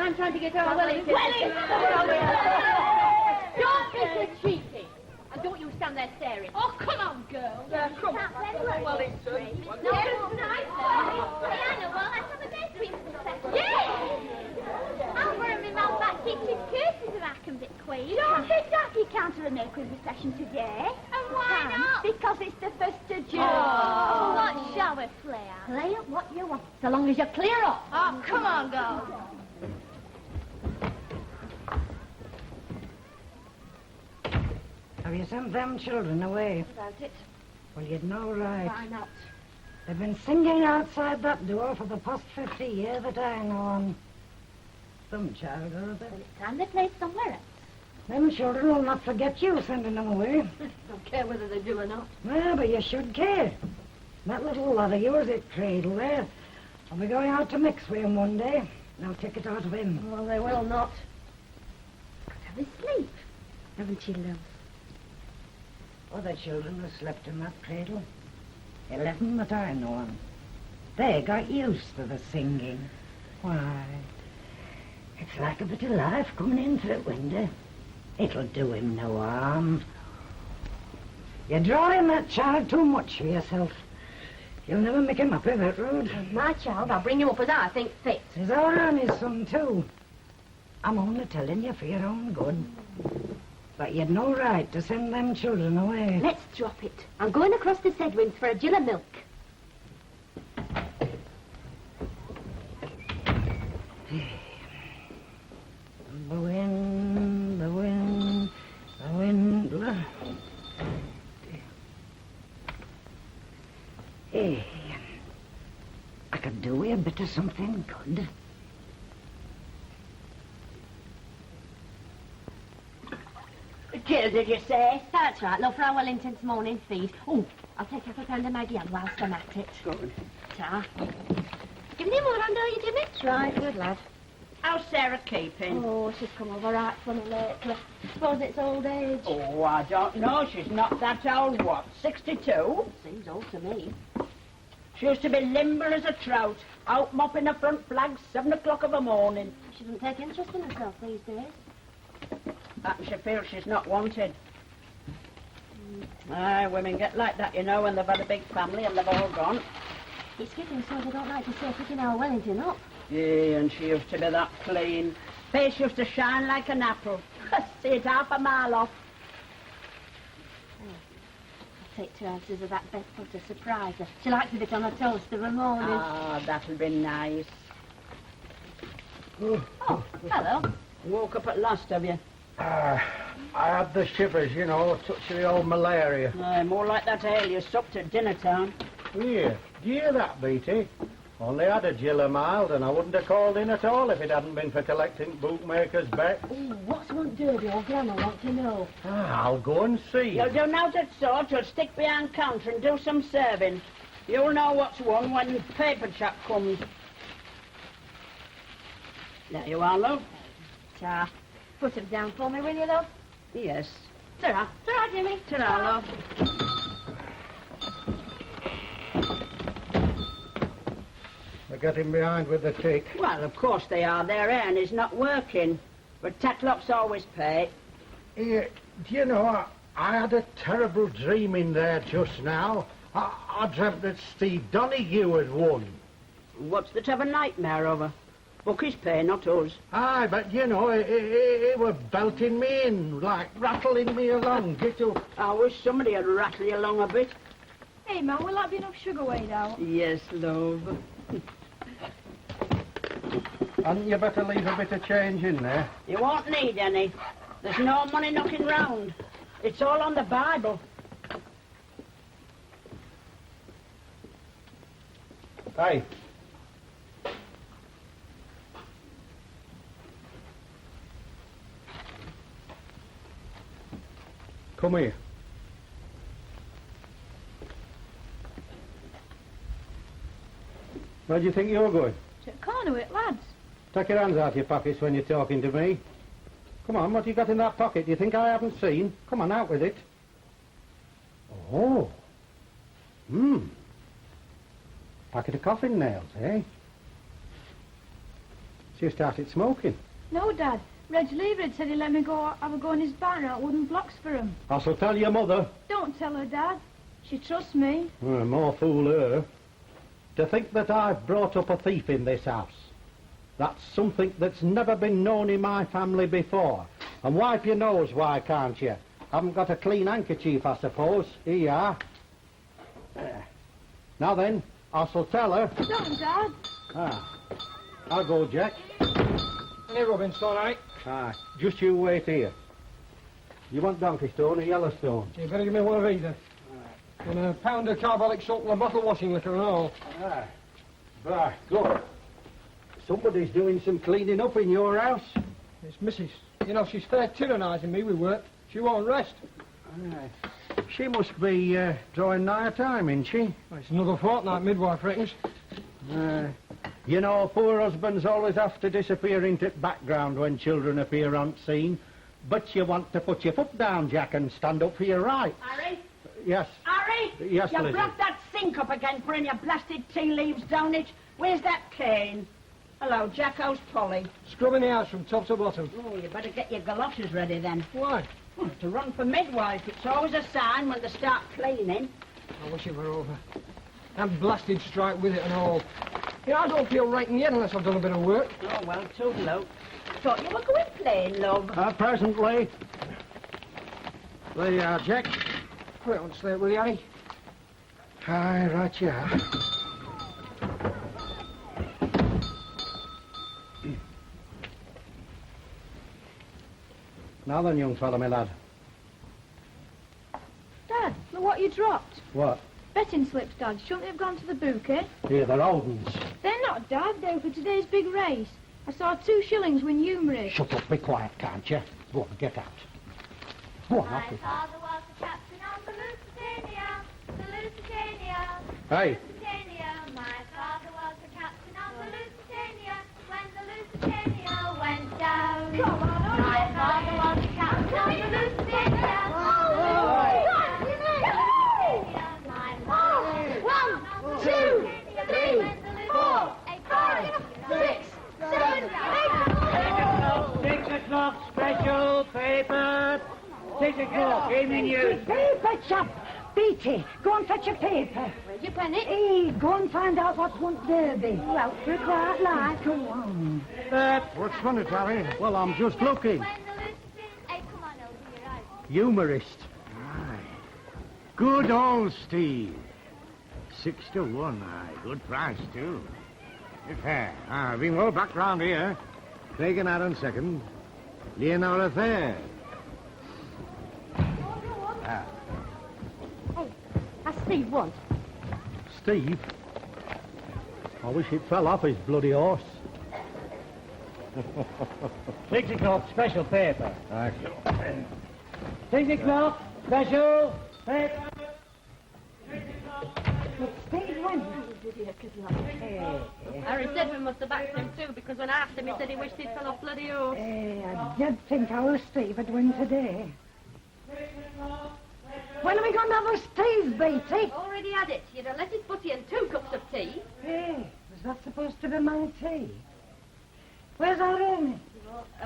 I'm trying to get our Wellington. Don't be so cheeky. And don't you stand there staring. Oh, come on, girl. Come on. Wellington. No, it's nice. Diana, well, let's have a day swim for a second. Yes! I'll wear my mouth back teaching curses if I can be queen. Don't think Jackie counter an equity session today. And why not? Because it's the 1st of June. Oh, what shall we play at? Play at what you want, so long as you're clear up. Oh, come on, girls. Have you sent them children away? About it. Well, you'd know right. Why not? They've been singing outside that door for the past 50 years that I know on. Some child or other. Well, it's time they played somewhere else. Them children will not forget you sending them away. Don't care whether they do or not. Well, but you should care. That little lad of yours at Cradle there, I'll be going out to mix with him one day. Now take it out of him. Well, they will not. Have a sleep, haven't you, love? Other children have slept in that cradle. 11 that I know of. They got used to the singing. Why, it's like a bit of life coming in through the window. It'll do him no harm. You're drawing that child too much for yourself. You'll never make him happy, that road. My child, I'll bring him up as I think fit. There's our Annie's son, too. I'm only telling you for your own good. But you'd no right to send them children away. Let's drop it. I'm going across to Sedwins for a gill of milk. The wind, the wind, the wind. Hey, I could do with a bit of something good. Jill, did you say? That's right, love, for our Wellington's morning feed. Oh, I'll take half a pound of Maggie and whilst I'm at it. Good. Ta. Give me more on, don't you, Jimmy? Right, good lad. How's Sarah keeping? Oh, she's come over right funny lately. Suppose it's old age. Oh, I don't know. She's not that old, what, 62? Seems old to me. She used to be limber as a trout, out mopping the front flags 7 o'clock of a morning. She doesn't take interest in herself these days. Happens she feels she's not wanted. Aye, women get like that, you know, when they've had a big family and they've all gone. It's getting so they don't like to say picking our Wellington up. Yeah, and she used to be that clean. Face used to shine like an apple. See it half a mile off. I'll take 2 ounces of that best butter to surprise her. She likes a bit on her toast of a morning. Ah, that'll be nice. Oh, hello. Woke up at last, have you? I had the shivers, you know, touch of the old malaria. Aye, more like that ale you supped at dinner time. Here, do you hear that, Beatty? Only had a gill of mild, and I wouldn't have called in at all if it hadn't been for collecting bookmakers' bet. Oh, what's Aunt Derby or Grandma want to know? I'll go and see. You'll do nought at sort. You'll stick behind counter and do some serving. You'll know what's won when the paper chap comes. There you are, love. Ta. Put him down for me, will you, love? Yes. Ta-ra. Ta-ra, Jimmy. Ta-ra, love. They're getting behind with the tick. Well, of course they are. Their earn is not working. But Tatlocks always pay. Here, do you know, I had a terrible dream in there just now. I dreamt that Steve Donahue had won. What's the to have a nightmare over? Bookies pay, not us. Aye, but you know, it were belting me in, like rattling me along. Get up. I wish somebody would rattle you along a bit. Hey, Ma, will that be enough sugar weighed out? Yes, love. Hadn't you better leave a bit of change in there? You won't need any. There's no money knocking round. It's all on the Bible. Hey. Come here. Where do you think you're going? To Cornwall, lads. Take your hands out of your pockets when you're talking to me. Come on, what have you got in that pocket? Do you think I haven't seen? Come on, out with it. Oh. Packet of coffin nails, eh? She started smoking. No, Dad. Reg Leverett said he'd let me go have a go in his barn out wooden blocks for him. I shall tell your mother. Don't tell her, Dad. She trusts me. More fool her. To think that I've brought up a thief in this house. That's something that's never been known in my family before. And wipe your nose, why can't you? Haven't got a clean handkerchief, I suppose. Here you are. Now then, I shall tell her. Don't, Dad. I'll go, Jack. Hey, Robin, all right? Aye, just you wait here. You want Donkey Stone or Yellowstone? You better give me one of either. And a pound of carbolic salt and a bottle of washing liquor and all. Aye. Right, good. Somebody's doing some cleaning up in your house. It's Mrs. You know, she's fair tyrannising me with work. She won't rest. Aye. She must be drawing nigh time, isn't she? Well, it's another fortnight, midwife reckons. You know, poor husbands always have to disappear into the background when children appear unseen. But you want to put your foot down, Jack, and stand up for your rights. Harry? Yes. Harry? Yes, You Lizzie. broke that sink up again, putting your blasted tea leaves down it. Where's that cane? Hello, Jack, how's Polly? Scrubbing the house from top to bottom. Oh, you better get your galoshes ready then. Why? Oh, to run for midwife. It's always a sign when they start cleaning. I wish it were over. That blasted strike with it and all. You know, I don't feel right in the head unless I've done a bit of work. Oh, well, toodaloo. Thought you were going playing, love. Presently. There you are, Jack. Put it on slate, will you, Harry? Aye, right you are. Now then, young fella, my lad. Dad, look what you dropped. What? Betting slips, Dad. Shouldn't they have gone to the bouquet? Here, they're Oldens. They're not, Dad. They're for today's big race. I saw 2 shillings win humorous. Shut up, be quiet, can't you? Go on, get out. Go on, off My you. father was the captain on the Lusitania, the Lusitania, Hey. Lusitania. My father was the captain on the Lusitania when the Lusitania went down. Come on, My father was the captain on the Lusitania. One, 2, 3, 4, 5, 6, 7, 8. 6 o'clock special paper. 6 o'clock, evening news. Paper chap! Beatty, go and fetch a paper. Where's your penny? Hey, go and find out what's won Derby. Well, for a quiet life. Go on. What's funny, Harry? Well, I'm just looking. When the Lusitania... Hey, come on over here, right? Humorist. Aye. Good old Steve. 6 to 1, aye. Good price, too. It's fair. I've been well back round here. Fagan Aaron second. Leonora third. That's Steve won. Steve? I wish it fell off his bloody horse. 6 o'clock special paper. Thank you. 6 o'clock special paper. Steve won. Harry said we must have backed him too, because when I asked him, he said he wished he'd fell off bloody horse. I did think our Steve would win today. When are we going to have a Steve, Beatty? Already had it. You'd have let his butty and 2 cups of tea. Hey, was that supposed to be my tea? Where's our Amy?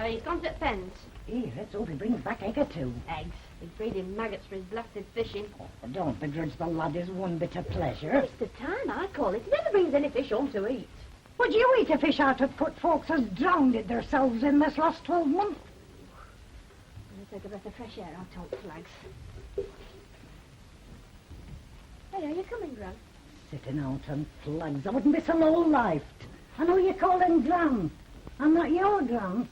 He's gone to Penn's. Hey, let's hope he brings back egg or 2. Eggs. He's breeding maggots for his blasted fishing. Don't begrudge the lad his one bit of pleasure. Waste of time, I call it. He never brings any fish home to eat. Would you eat a fish out of put folks has drowned themselves in this last 12 months? Let's take a breath of fresh air out of flags. Hey, are you coming, Gran? Sitting out on flags. I wouldn't be so low-lifed. I know you call him Gran. I'm not your Gran.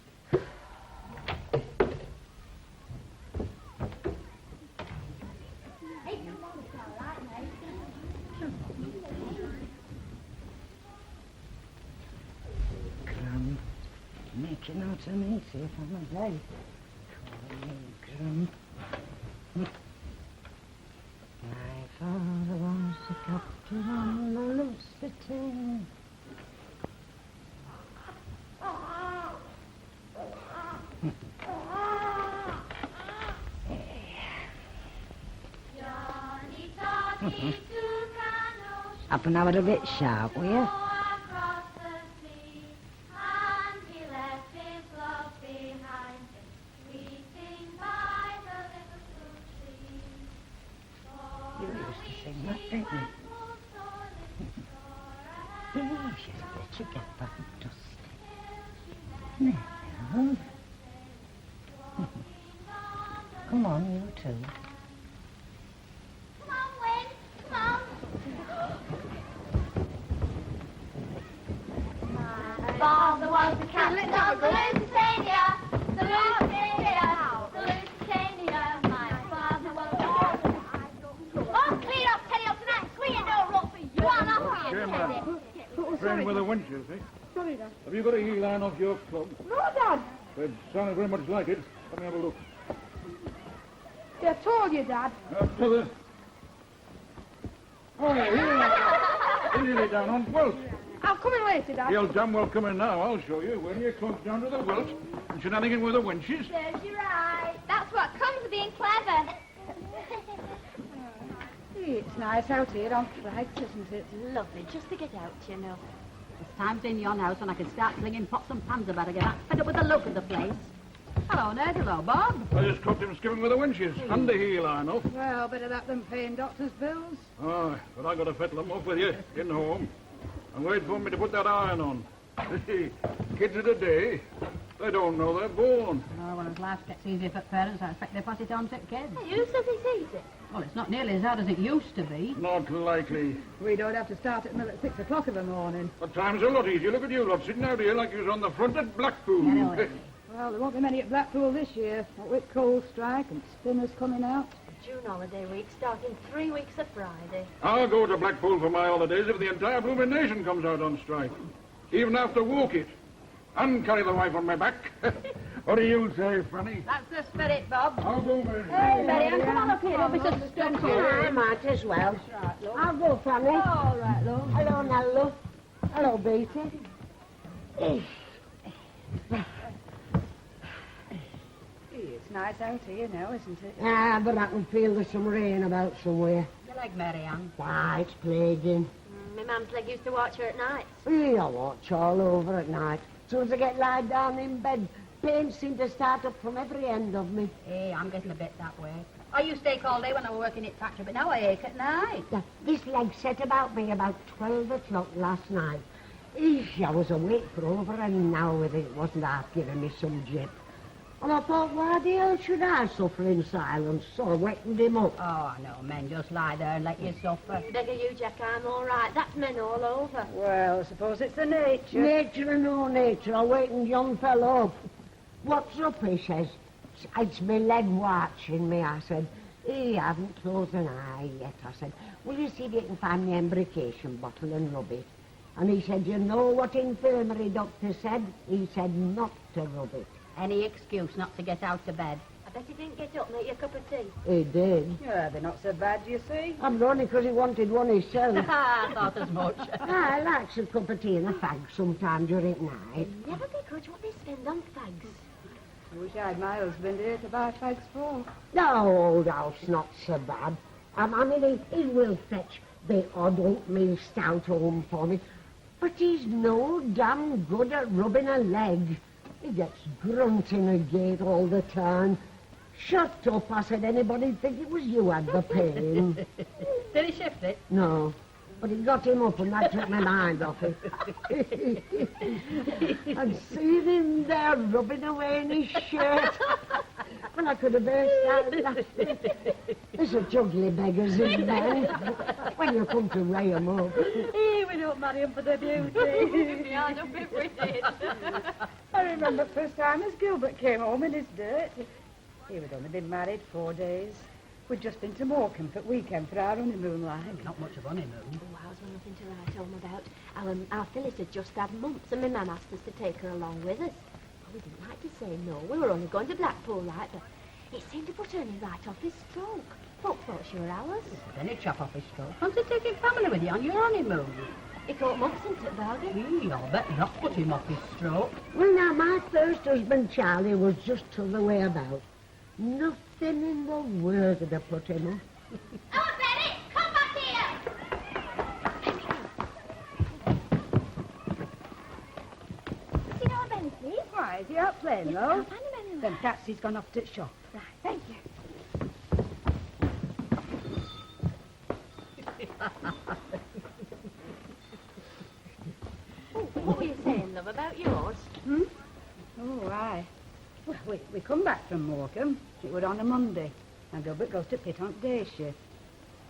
Gran, making out of me, see if I'm alive. Call me Gran. My father was the captain on the Lusitania. Johnny Toddy Tucano Half an hour a bit sharp, will you? across the sea, and she's a bit to get back dusty. Now. Come on, you two. Come on, Win. Come on. My father was the captain of the Lusitania. The Lusitania. The Lusitania. My father was the captain. Oh, clean up, Teddy, up tonight. We ain't no rope for you. I'm not for you, Teddy. Friend with the winches, eh? Sorry, Dad. Have you got a heel line off your club? No, Dad. It sounded very much like it. Let me have a look. I told you, Dad. Up to the... Oh, yeah, heel down on Welch. I'll come in later, Dad. You'll damn well come in now, I'll show you. When you clunk down to the Welch and shenanigan with the winches. Serves you right. That's what comes of being clever. It's nice out here on Craig's, isn't it? Lovely, just to get out, you know. There's times in yon house when I can start flinging pots and pans about again. I'm fed up with the look of the place. Hello, Ned. Hello, Bob. I just caught him skipping with the winches and the heel line off. Well, better that than paying doctor's bills. Aye, but I got to fettle them off with you in home. And wait for me to put that iron on. Kids of the day, they don't know they're born. Oh, well, as life gets easier for parents, I expect they pass it on to kids. Who says it's easy? Well, it's not nearly as hard as it used to be. Not likely. We don't have to start at mill at 6 o'clock in the morning. But time's a lot easier. Look at you lot sitting out here like you was on the front at Blackpool. Anyway. Well, there won't be many at Blackpool this year, what with coal strike and spinners coming out. June holiday week starting 3 weeks of Friday. I'll go to Blackpool for my holidays if the entire blooming nation comes out on strike. Even have to walk it. And carry the wife on my back. What do you say, Franny? That's the spirit, Bob. I'll go, Mary. Hey, Betty, come on up here. Don't be so stumpy. I might as well. I'll go, Fanny. All right, love. Hello, Nello. Hello, Beatty. It's nice out here now, isn't it? Ah, but I can feel there's some rain about somewhere. You like Mary Ann? Why, it's plaguing. My mum's leg used to watch her at night. I watch all over at night. As soon as I get lied down in bed, pains seem to start up from every end of me. Hey, I'm getting a bit that way. I used to ache all day when I was working at factory, but now I ache at night. This leg set about me about 12 o'clock last night. Eesh, I was awake for over an hour with it. It wasn't half giving me some jip. And I thought, why the hell should I suffer in silence? So I wakened him up. Oh, I know, men just lie there and let you suffer. Beggar you, Jack, I'm all right. That's men all over. Well, I suppose it's the nature. Nature and no nature, I wakened young fellow up. What's up, he says. It's my leg watching me, I said. He hasn't closed an eye yet, I said. Will you see if you can find the embrocation bottle and rub it? And he said, you know what infirmary doctor said? He said not to rub it. Any excuse not to get out of bed. I bet he didn't get up, make you a cup of tea. He did. Yeah, they're not so bad, you see. I'm only because he wanted one himself. I thought as much. I likes a cup of tea and a fag sometime during the night. Never begrudge what they spend on fags. I wish I had my husband here to buy fags for. No, old house, not so bad. I mean, he will fetch the odd oatmeal stout home for me. But he's no damn good at rubbing a leg. He gets grunting a gate all the time. Shut up, I said. Anybody'd think it was you had the pain. Did he shift it? No, but he got him up and that took my mind off it. I'd seen him there rubbing away in his shirt. Well, I could have burst out laughing. There's a juggly beggars in men when you come to weigh 'em up. Hey, we don't marry him for the beauty. Yeah, don't be pretty. I remember the first time as Gilbert came home in his dirt. He had only been married 4 days. We'd just been to Morecambe for weekend for our honeymoon, like. Not much of honeymoon. Oh, I was nothing to write home about. Our Phyllis had just had mumps and my mum asked us to take her along with us. Oh, we didn't like to say no. We were only going to Blackpool, like, but it seemed to put Ernie right off his stroke. Folk thought she were ours. Then he'd chop off his stroke. Fancy taking family with you on your honeymoon. He caught mumps into Bargain. Gee, I'll bet not put him off his stroke. Well, now, my first husband, Charlie, was just to the way about. Nothing in the world would have put him off. Oh, Betty, come back here! Do you know what Benny, please? Why, is he out playing, Yes, though? I'll find him anyway. Then perhaps he's gone off to the shop. Right, thank you. we come back from Morecambe. It was on a Monday. And Gilbert goes to pit on day shift.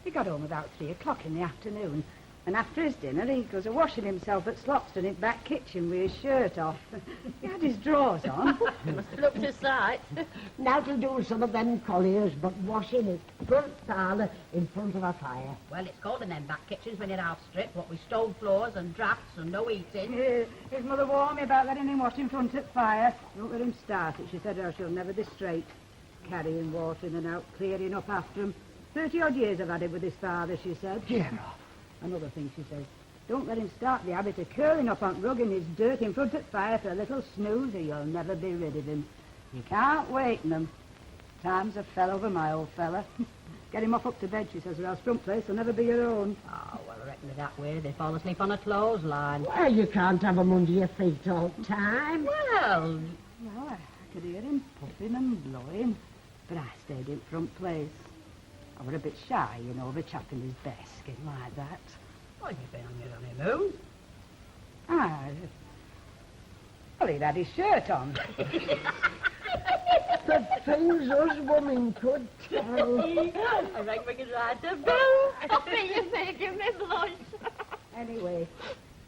He got home about 3 o'clock in the afternoon. And after his dinner, he goes a-washing himself at Slopston in back kitchen with his shirt off. He had his drawers on. Must have looked a sight. Now to do some of them colliers, but washing it front parlour in front of a fire. Well, it's cold in them back kitchens when you're half stripped, what with stove floors and drafts and no eating. His mother warned me about letting him wash in front of the fire. Don't let him start it. She said, oh, she'll never be straight. Carrying water in and out, clearing up after him. 30-odd years I've had it with his father, she said. Get off. Another thing, she says, don't let him start the habit of curling up on rug in his dirt in front of the fire for a little snooze or you'll never be rid of him. You can't waken them. Time's a fell over my old fella. Get him off up to bed, she says, or else front place will never be your own. Oh, well, I reckon that way they fall asleep on a clothesline. Well, you can't have 'em under your feet all the time. Well, Well, I could hear him puffing and blowing, but I stayed in front place. I was a bit shy, you know, of a chap in his best skin like that. well, you've been on your honeymoon. Ah, well, he'd had his shirt on. The things us women could tell. I reckon we could ride the bill. Coffee, you making me blush. Anyway,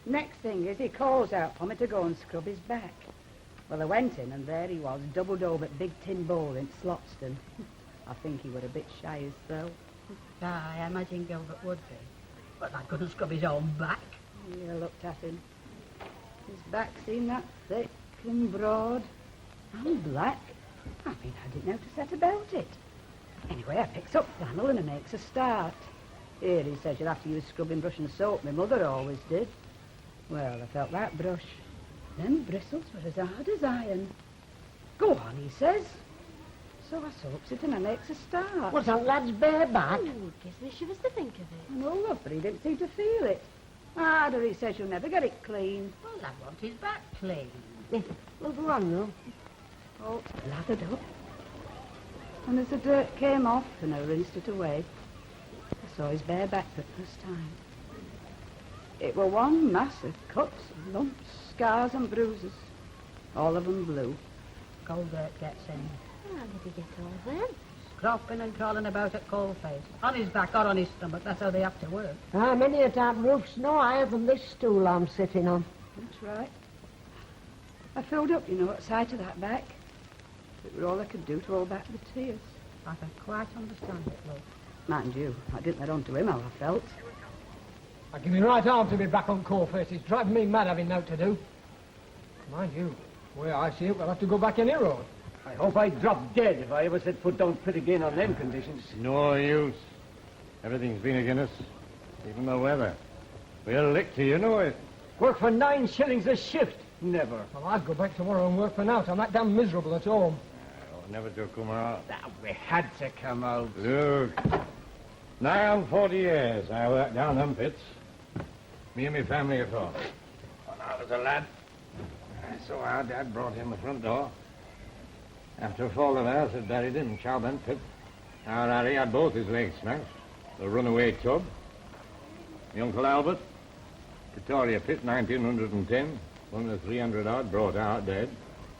next thing is he calls out for me to go and scrub his back. Well, I went in, and there he was, doubled over at Big Tin Bowl in Slopston. I think he was a bit shy as though. I imagine Gilbert would be. But I couldn't scrub his own back. I looked at him. His back seemed that thick and broad and black. I mean, I didn't know to set about it. Anyway, I picks up flannel and I makes a start. Here, he says, you'll have to use scrubbing brush and soap. My mother always did. Well, I felt that brush. Them bristles were as hard as iron. Go on, he says. So I soaps it and I makes a start. What's that lad's bare back? Ooh, gives me shivers to think of it. I know, love, but he didn't seem to feel it. Harder, he says, you'll never get it clean. Well, I want his back clean. Well, go on, though. Oh, lathered up. And as the dirt came off and I rinsed it away, I saw his bare back for the first time. It were one mass of cuts, lumps, scars and bruises. All of them blue. Cold dirt gets in. How did he get all them? Scropping and crawling about at cold face. On his back or on his stomach, that's how they have to work. Many a time roof's no higher than this stool I'm sitting on. That's right. I filled up, you know, at sight of that back. It was all I could do to hold back the tears. I can quite understand it, love. Mind you, I didn't let on to him how I felt. I give me right arm to be back on Coalface. It's driving me mad having nought to do. Mind you, the way I see it, we'll have to go back any road. I hope I drop dead if I ever set foot down pit again on them conditions. No use. Everything's been against us. Even the weather. We're licked, you know it. Work for 9 shillings a shift. Never. Well, I'd go back tomorrow and work for nought. I'm that damn miserable at home. Never to come out. We had to come out. Look. Nigh on 40 years I worked down them pits. Me and my family at home. When I was a lad, I saw our dad brought in the front door. After a fall of earth had buried him in Chowbent pit, our Harry had both his legs smashed. The runaway tub. My Uncle Albert, Pretoria pit, 1910. One of the 300 odd brought out dead.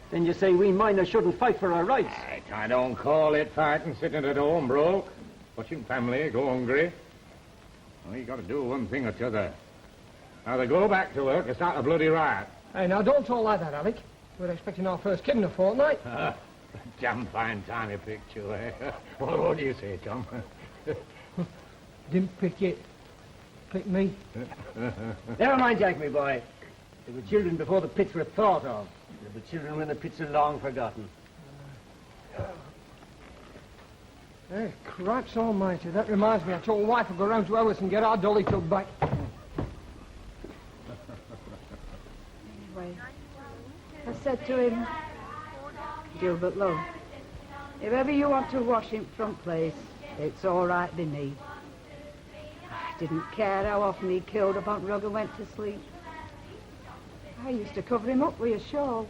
Then you say we miners shouldn't fight for our rights. I don't call it fighting, sitting at home broke, watching family go hungry. Well, you got to do one thing or t'other. Either go back to work or start a bloody riot. Hey, now, don't talk like that, Alec. We're expecting our first kid in a fortnight. Damn fine time you picked, you, eh? What do you say, Tom? Didn't pick it. Pick me. Never mind, Jack, my boy. There were children before the pits were thought of. There were children when the pits are long forgotten. Hey, cripes almighty. That reminds me, I told wife I'd go round to Ellis and get our dolly tub back. Anyway, I said to him, Gilbert, love, if ever you want to wash in front place, it's all right with me. I didn't care how often he killed up on rug and went to sleep. I used to cover him up with a shawl.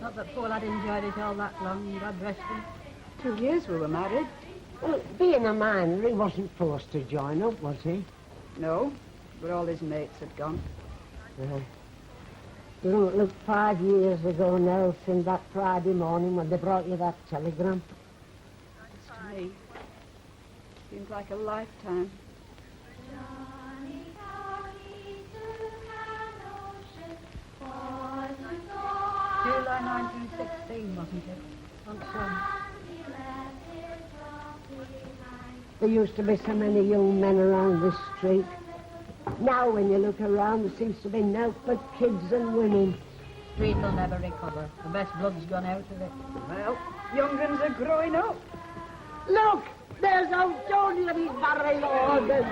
Not that poor lad enjoyed it all that long, God rest him. 2 years we were married. Well, being a miner, he wasn't forced to join up, was he? No, but all his mates had gone. Well, Doesn't it look 5 years ago now since that Friday morning when they brought you that telegram? To me, seems like a lifetime. July 1916, wasn't it? There used to be so many young men around this street. Now when you look around, there seems to be naught but kids and women. Street will never recover. The best blood's gone out of it. Well, young uns are growing up. Look! There's old Tony and his barrel orders.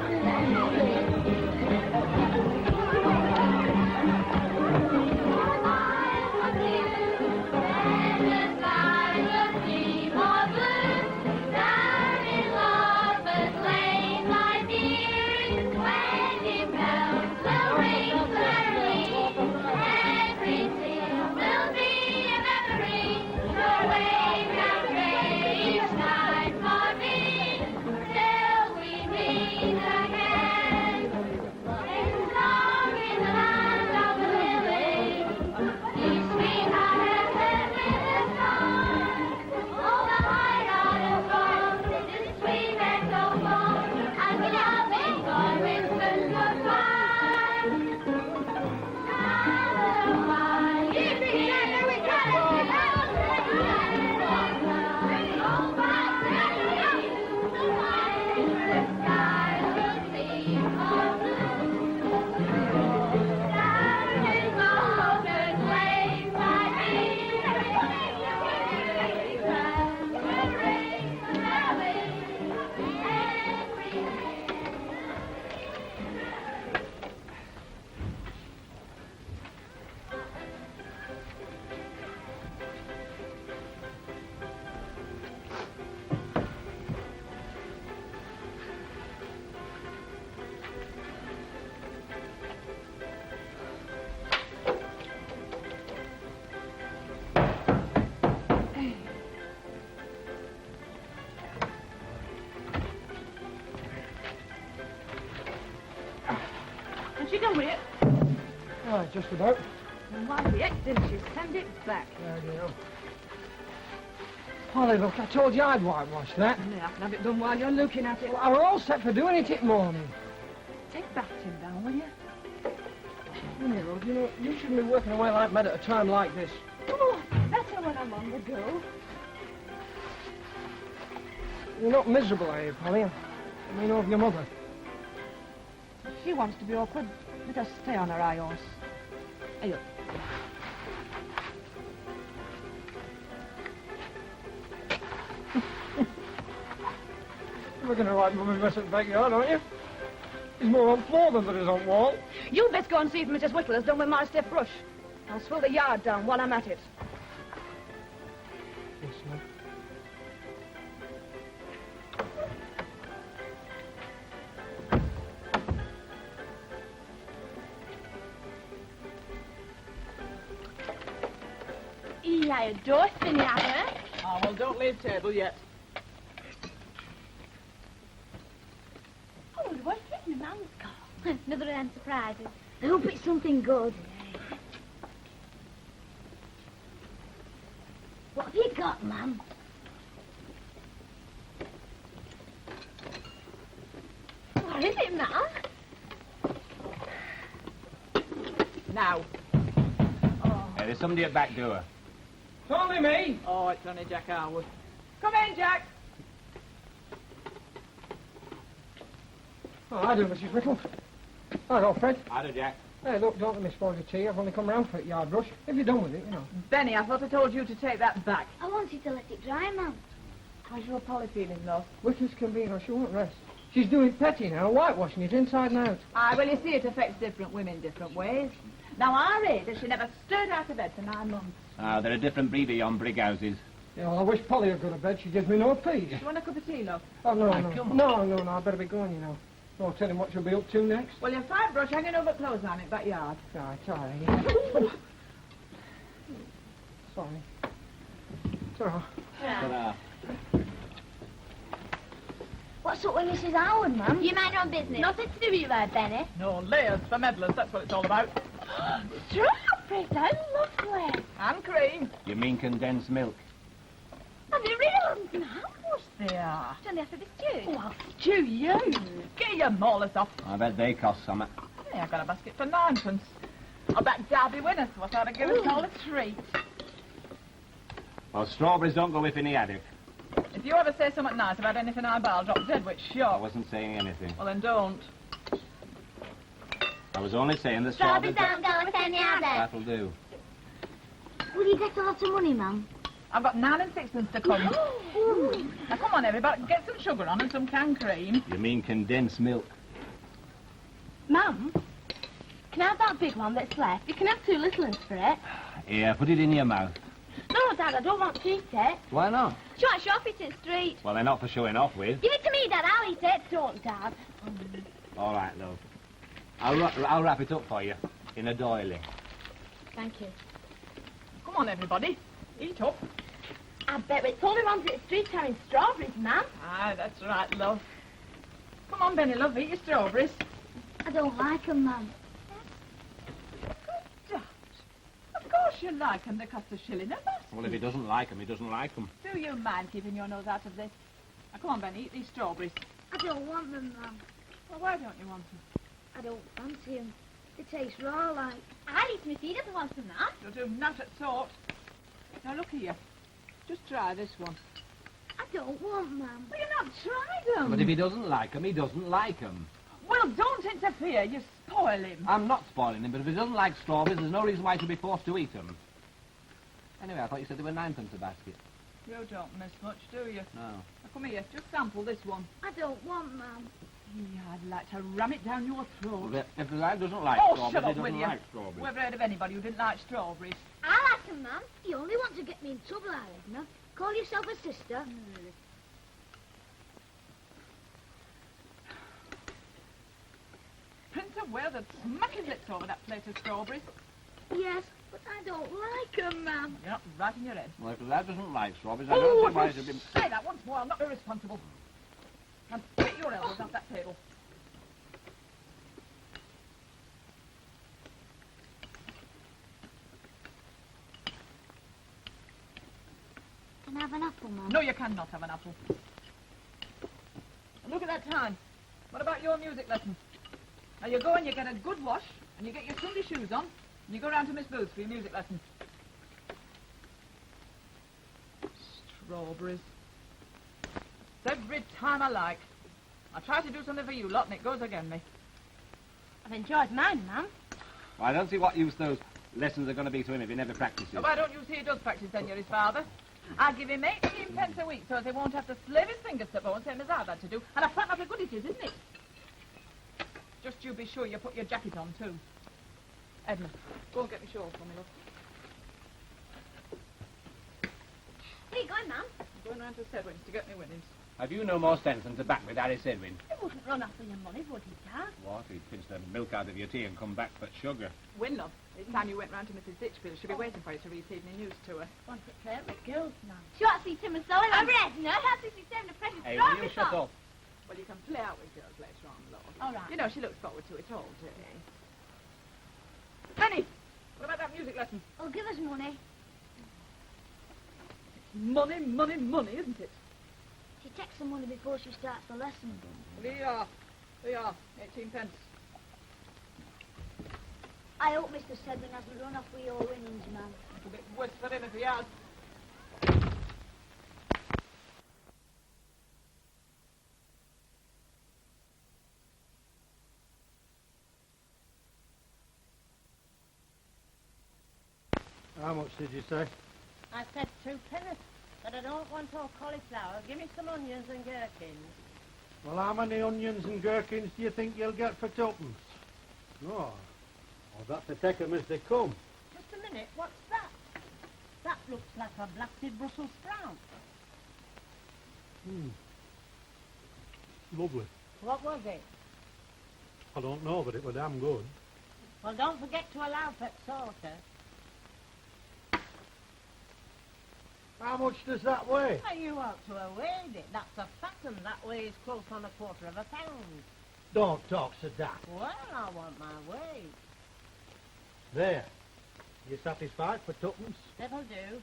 She done with it? Oh, just about. And why the heck didn't she send it back? There you go. Polly, look, I told you I'd whitewash that. Yeah, I can have it done while you're looking at it. Well, we're all set for doing it morning. Take Backton down, will you? Nero, you know, you shouldn't be working away like mad at a time like this. Oh, better when I'm on the go. You're not miserable, are you, Polly? I mean, over your mother. She wants to be awkward. Let her stay on her high horse. Hey, look. You're gonna like Mummy's mess at the backyard, aren't you? He's more on floor than there is on wall. You best go and see if Mrs. Whittle has done with my stiff brush. I'll swill the yard down while I'm at it. Yes, ma'am. Yeah, a door spinning out her. Oh, well, don't leave table yet. Oh, what's this my mum's got? Another of them surprises. I hope it's something good. What have you got, Mum? What is it, Mum? Now. Hey, there's somebody at the back door. It's only me. Oh, it's only Jack Harwood. Come in, Jack. Oh, I do, Mrs. Whittle. Hello, Fred. Hi, Jack. Hey, look, don't let me spoil your tea. I've only come round for it, yard brush. If you're done with it, you know. Benny, I thought I told you to take that back. I want you to let it dry, Mum. How's your Polly feeling, love? Wicked as can be, you know, she won't rest. She's doing petty now, whitewashing it inside and out. Aye, well, you see, it affects different women different ways. Now, I read that she never stirred out of bed for 9 months. Ah, they're a different breed of yon brig houses. Yeah, well, I wish Polly had got to bed. She gives me no peace. You want a cup of tea, love? Oh, no, Aye, no. come on. No, I better be going, you know. No telling what she'll be up to next. Well, your fire brush hanging over clothesline in backyard. Right, all right. Sorry. It's all right. Ta-ra. What's up with Mrs. Howard, Mum? You mind your own business. Nothing to do with you there, Benny. No, layers for meddlers, that's what it's all about. Strawberries! strawberries. How lovely. And cream. You mean condensed milk? Are they real ones now? Of course they are. Don't they have to be stewed? Oh, I'll stew you. Get your molars off. I bet they cost something. Hey, I got a basket for 9p. I'll bet Darby Winners what ought to give us all a treat. Well, strawberries don't go with in the attic. If you ever say something nice about anything I buy, I'll drop dead with I sure. wasn't saying anything. Well, then don't. I was only saying the Strawberries strawberries... don't go with any other. That'll do. Will you get a lot of money, Mum? I've got 9 and 6p to come. Now, come on, everybody. Get some sugar on and some canned cream. You mean condensed milk? Mum, can I have that big one that's left? You can have 2 little ones for it. Here, put it in your mouth. No, Dad, I don't want to eat it. Why not? She wants to off it in the street. Well, they're not for showing off with. Give it to me, Dad. I'll eat it. Don't, Dad. All right, love. I'll wrap it up for you in a doily. Thank you. Come on, everybody. Eat up. I bet it's all the ones at the street having strawberries, Mum. Aye, that's right, love. Come on, Benny, love. Eat your strawberries. I don't like them, Mum. Of course you like them. They cost a shilling a basket. Well, if he doesn't like 'em, he doesn't like 'em. Do you mind keeping your nose out of this? Now, come on, Benny, eat these strawberries. I don't want them, Mum. Well, why don't you want them? I don't fancy them. They taste raw like. I'll eat them if he doesn't want them, Mum. You'll do nut at sort. Now, look here. Just try this one. I don't want, Mum. Well, you're not trying them. But if he doesn't like 'em, he doesn't like 'em. Well, don't interfere. You spoil him. I'm not spoiling him, but if he doesn't like strawberries, there's no reason why he should be forced to eat 'em. Anyway, I thought you said they were 9p a basket. You don't miss much, do you? No. Now, come here. Just sample this one. I don't want, Mum. Yeah, I'd like to ram it down your throat. Well, if the lad doesn't like Oh, strawberries, shut he up, will doesn't you? like strawberries. Whoever heard of anybody who didn't like strawberries? I like them, Mum. You only want to get me in trouble, Edna. Call yourself a sister. Prince of Wales would smack his lips over that plate of strawberries. Yes, but I don't like them, Mum. You're not right in your head. Well, if the lad doesn't like strawberries, I don't see why he if should you be... say that once more, I'll not be responsible. And get your elbows off that table. Can I have an apple, Mum? No, you cannot have an apple. And look at that time. What about your music lesson? Now you go and you get a good wash, and you get your Sunday shoes on, and you go round to Miss Booth's for your music lesson. Strawberries. It's every time I like. I try to do something for you lot, and it goes against me. I've enjoyed mine, Mum. Well, I don't see what use those lessons are going to be to him if he never practices. So why don't you see he does practice then, you're his father? I give him 18p a week so as he won't have to slave his fingers to bone, same as I've had to do. And a fat lot of good it is, isn't it? Just you be sure you put your jacket on, too. Edna, go and get me shawl for me, love. Where are you going, Mum? I'm going round to Sedwin's to get me winnings. Have you no more sense than to back with Harry Sedwin? He wouldn't run after your money, would he, Dad? What? He'd pinch the milk out of your tea and come back for sugar. Win, love. It's time you went round to Mrs. Ditchfield. She'll be waiting for you to read evening news to her. Want to play with girls, Mum? She wants to see Tim and Sullivan. Over Edna. Has to see Tim the precious Hey, will you strawberry shut song. up? Well, you can play out with girls later on, love. All right. You know, she looks forward to it all day. Benny, what about that music lesson? Oh, give us money. Money, money, money, isn't it? She takes some money before she starts the lesson. Well, here you are. Here you are. 18p. I hope Mr. Sedwin hasn't run off with your winnings, Mum. It's a bit worse for him if he has. How much did you say? I said 2p, but I don't want all cauliflower. Give me some onions and gherkins. Well, how many onions and gherkins do you think you'll get for 2p? Oh, I've got to take 'em as they come. Just a minute, what's that? That looks like a blasted Brussels sprout. Lovely. What was it? I don't know, but it was damn good. Well, don't forget to allow for salter. How much does that weigh? Well, you ought to have weighed it. That's a fat one. That weighs close on 1/4 pound. Don't talk so daft. Well, I want my weight. There. You satisfied for tuppence? That'll do.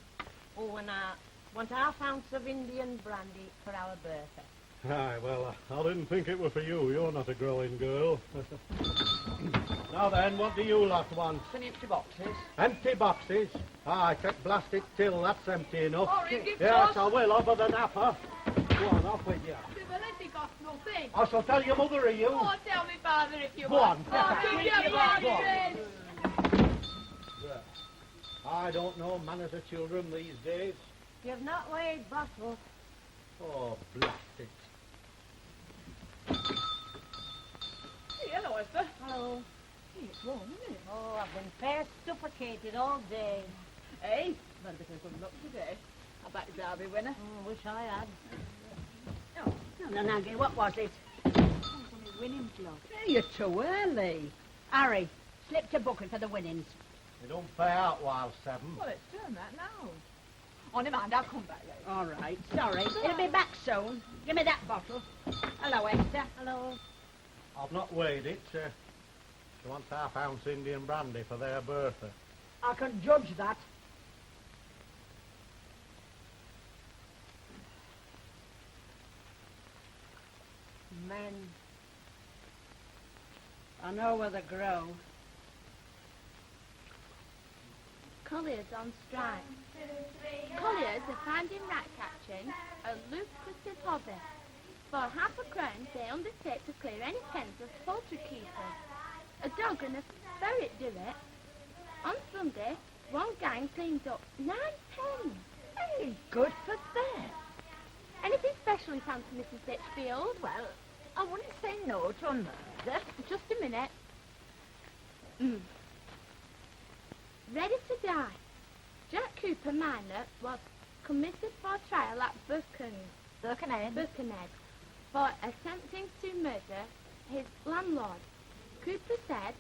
Oh, and I want half ounce of Indian brandy for our Bertha. Aye, well, I didn't think it were for you. You're not a growing girl. Now then, what do you lot want? Some empty boxes. Empty boxes? Aye, take blasted till, that's empty enough. Maureen, give Yes, us. I will, over the napper. Go on, off with you. Nothing. I shall tell your mother of you. Oh, tell me, Father, if you Go want. on. Oh, Go do you on. want Go on. it? I don't know manners of children these days. You've not weighed bottle. Oh, blast it. Hello, Esther. Hello. Hey, it's warm, isn't it? Oh, I've been fair suffocated all day. Hey, better be good luck today. I bet it's Derby winner. Oh, wish I had. Oh, no, Naggy, what was it? Winning club. Hey, you're too early. Harry, slip to bucket for the winnings. They don't pay out while 7. Well, it's doing that now. Oh, never mind, I'll come back later. All right, sorry. It'll be back soon. Give me that bottle. Hello, Esther. Hello. I've not weighed it. She wants half ounce Indian brandy for their Bertha. I can judge that. Men. I know where they grow. Colliers on strike. Colliers are finding rat catching a lucrative hobby. For half a crown, they undertake to clear any pens of poultry keepers. A dog and a ferret do it. On Sunday, one gang cleaned up 9 pens. Hey, good for them. Anything special you fancy, Mrs. Litchfield? Well, I wouldn't say no to a murder. Just a minute. Ready to die. Jack Cooper minor was committed for trial at Birkenhead for attempting to murder his landlord. Cooper said,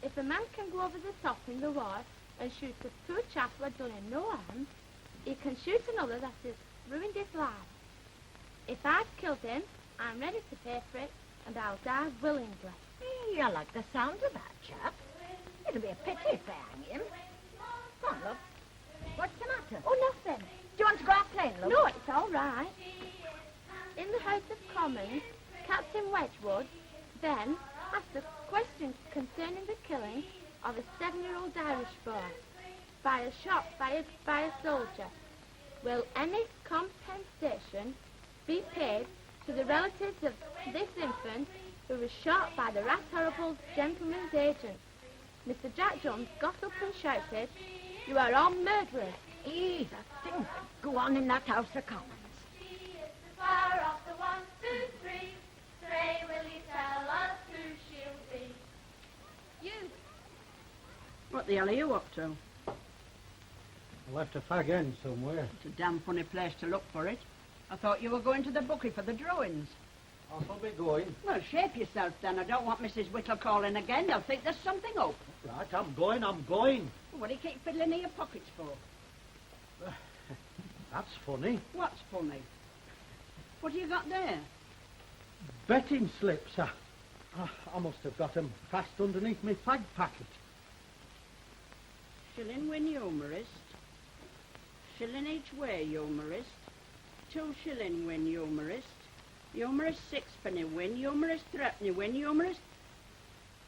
if a man can go over the top in the war and shoot a poor chap who had done him no harm, he can shoot another that has ruined his life. If I've killed him, I'm ready to pay for it, and I'll die willingly. Hey, I like the sound of that, chap. It'll be a pity if they hang him. Come on, love. What's the matter? Oh, nothing. Do you want to go out playing, love? No, it's all right. In the House of Commons, Captain Wedgwood then asked a question concerning the killing of a 7-year-old Irish boy by a shot fired by a soldier. Will any compensation be paid to the relatives of this infant who was shot by the rat-horrible gentleman's agent? Mr. Jack Jones got up and shouted, "You are all murderers." Hey, the things that go on in that House of Commons. Fire off the 1, 2, 3. Pray will you tell us who she'll be? You. What the hell are you up to? I left a fag end somewhere. It's a damn funny place to look for it. I thought you were going to the bookie for the drawings. I shall be going. Well, shape yourself then. I don't want Mrs. Whittle calling again. They'll think there's something up. Right, I'm going. What do you keep fiddling in your pockets for? That's funny. What's funny? What have you got there? Betting slips. I must have got 'em fast underneath my fag packet. Shilling win humorist. Shilling each way humorist. 2 shilling win humorist. Humorist 6penny win. Humorist 3penny win. Humorist...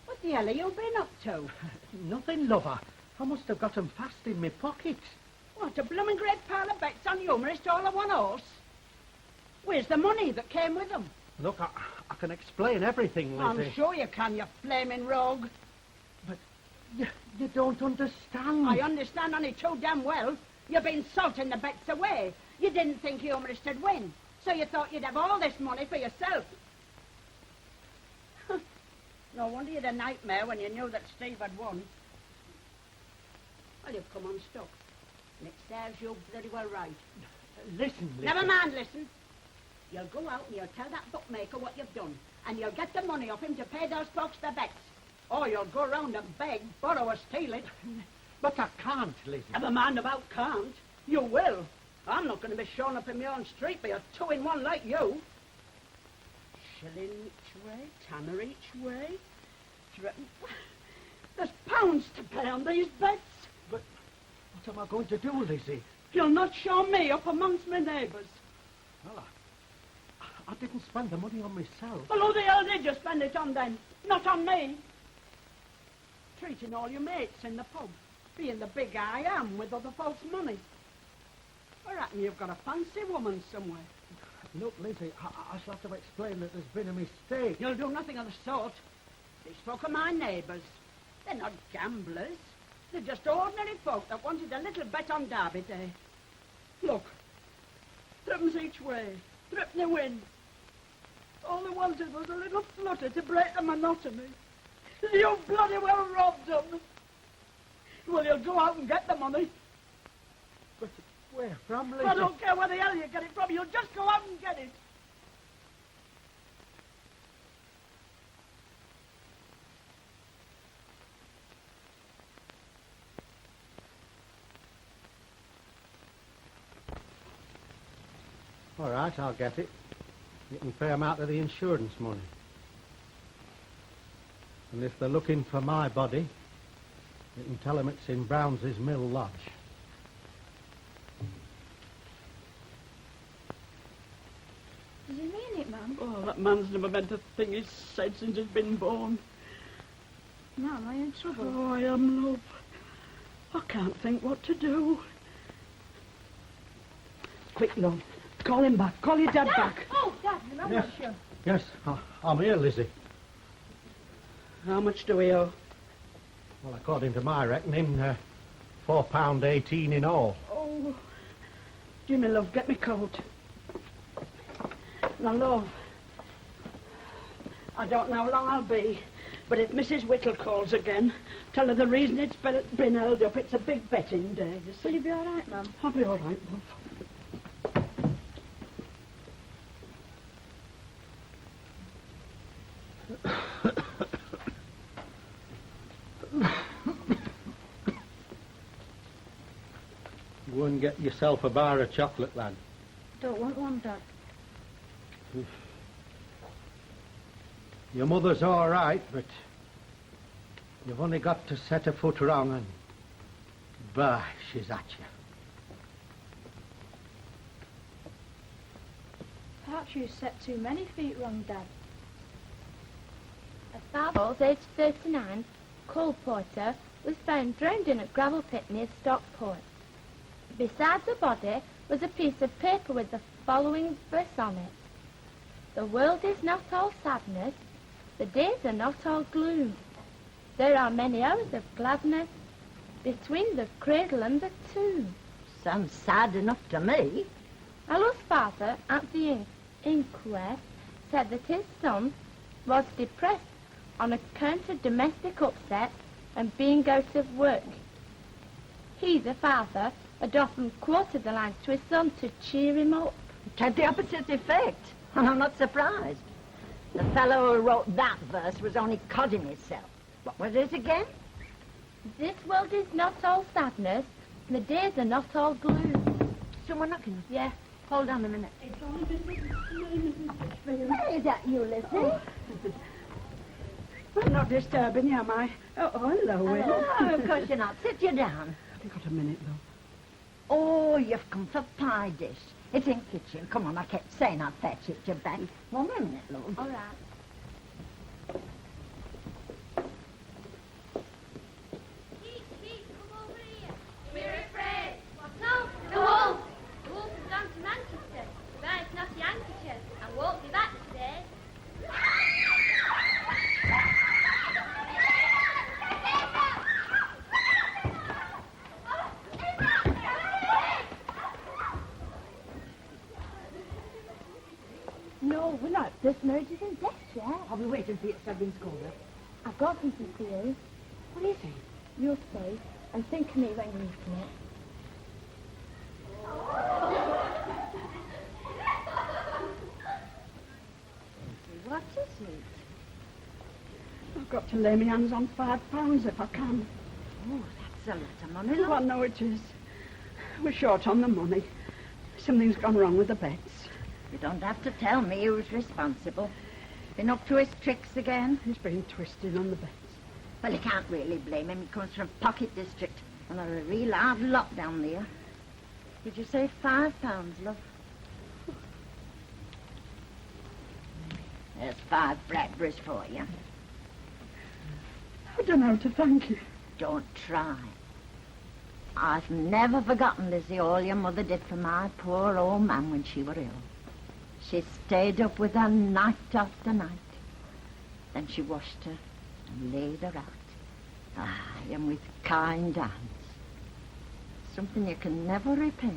What the hell have you been up to? Nothing, lover. I must have got 'em fast in my pocket. What, a blooming great pile of bets on humorist all on one horse? Where's the money that came with them? Look, I can explain everything, Lizzie. I'm sure you can, you flaming rogue. But you don't understand. I understand only too damn well. You've been salting the bets away. You didn't think humorist would win, so you thought you'd have all this money for yourself. No wonder you had a nightmare when you knew that Steve had won. Well, you've come unstuck. And it serves you bloody well right. Listen, Lizzie. Never mind, listen. You'll go out and you'll tell that bookmaker what you've done, and you'll get the money off him to pay those folks their bets. Or you'll go round and beg, borrow or steal it. But I can't, Lizzie. Never mind about can't. You will. I'm not going to be shown up in my own street by a 2-in-1 like you. Shilling each way, tanner each way. There's pounds to pay on these bets. But What am I going to do, Lizzie? You'll not show me up amongst my neighbours. Well, I didn't spend the money on myself. Well, who the hell did you spend it on then? Not on me. Treating all your mates in the pub. Being the big I am with other folks' money. I reckon you've got a fancy woman somewhere. Look, Lizzie, I shall have to explain that there's been a mistake. You'll do nothing of the sort. These folk are my neighbours. They're not gamblers. They're just ordinary folk that wanted a little bet on Derby Day. Look, threepence each way, threepenny win. All they wanted was a little flutter to break the monotony. You bloody well robbed them. Well, you'll go out and get the money. But where from, Lizzie? I don't care where the hell you get it from. You'll just go out and get it. All right, I'll get it. You can pay 'em out of the insurance money. And if they're looking for my body, you can tell 'em it's in Browns's Mill Lodge. Does he mean it, Mum? Oh, that man's never meant a thing he's said since he's been born. Mum, are you in trouble? Oh, I am, love. I can't think what to do. Quick, love. Call him back. Call your dad back. Oh, Dad, remember Yes. you. Yes, I'm here, Lizzie. How much do we owe? Well, according to my reckoning, £4.18 in all. Oh, Jimmy, love, get me coat. Now, love, I don't know how long I'll be, but if Mrs. Whittle calls again, tell her the reason it's been held up. It's a big betting day. Will you be all right, Mum? I'll be all right, love. Go and get yourself a bar of chocolate, lad. Don't want one, Dad. Your mother's all right, but you've only got to set a foot wrong and, bah, she's at you. Perhaps you set too many feet wrong, Dad. A father, aged 39, coal porter, was found drowned in a gravel pit near Stockport. Beside the body was a piece of paper with the following verse on it. The world is not all sadness, the days are not all gloom. There are many hours of gladness between the cradle and the tomb. Sounds sad enough to me. Ella's father, at the inquest, said that his son was depressed on account of domestic upset and being out of work. He, the father, had often quoted the lines to his son to cheer him up. It had the opposite effect, and I'm not surprised. The fellow who wrote that verse was only codding himself. What was it again? This world is not all sadness, the days are not all gloom. Someone knocking? Yeah. Hold on a minute. It's only Mrs. Hey, is that you, Lizzie? Oh. I'm not disturbing you, am I? Oh, hello, Will. Oh, of course you're not. Sit you down. Have you got a minute, love? Oh, you've come for pie dish. It's in kitchen. Come on, I kept saying I'd fetch it to back. 1 minute, love. All right. Keith, come over here. We're afraid. What now? The wolf. The wolf has gone to Manchester. The bear's not Yankees and won't be back today. No, we're not. This marriage isn't death yet. I'll be waiting for you at Sabin's corner. I've got something for you. What is it? You'll see. And think of me when you eat it. What is it? I've got to lay my hands on £5 if I can. Oh, that's a lot of money, Oh, love. I know it is. We're short on the money. Something's gone wrong with the bets. You don't have to tell me who's responsible. Been up to his tricks again? He's been twisting on the bets. Well, you can't really blame him. He comes from Pocket District. And they're a real hard lot down there. Did you say £5, love? There's 5 Bradburys for you. I don't know how to thank you. Don't try. I've never forgotten, Lizzie, all your mother did for my poor old man when she were ill. She stayed up with her night after night. Then she washed her and laid her out. Aye, and with kind hands. Something you can never repay.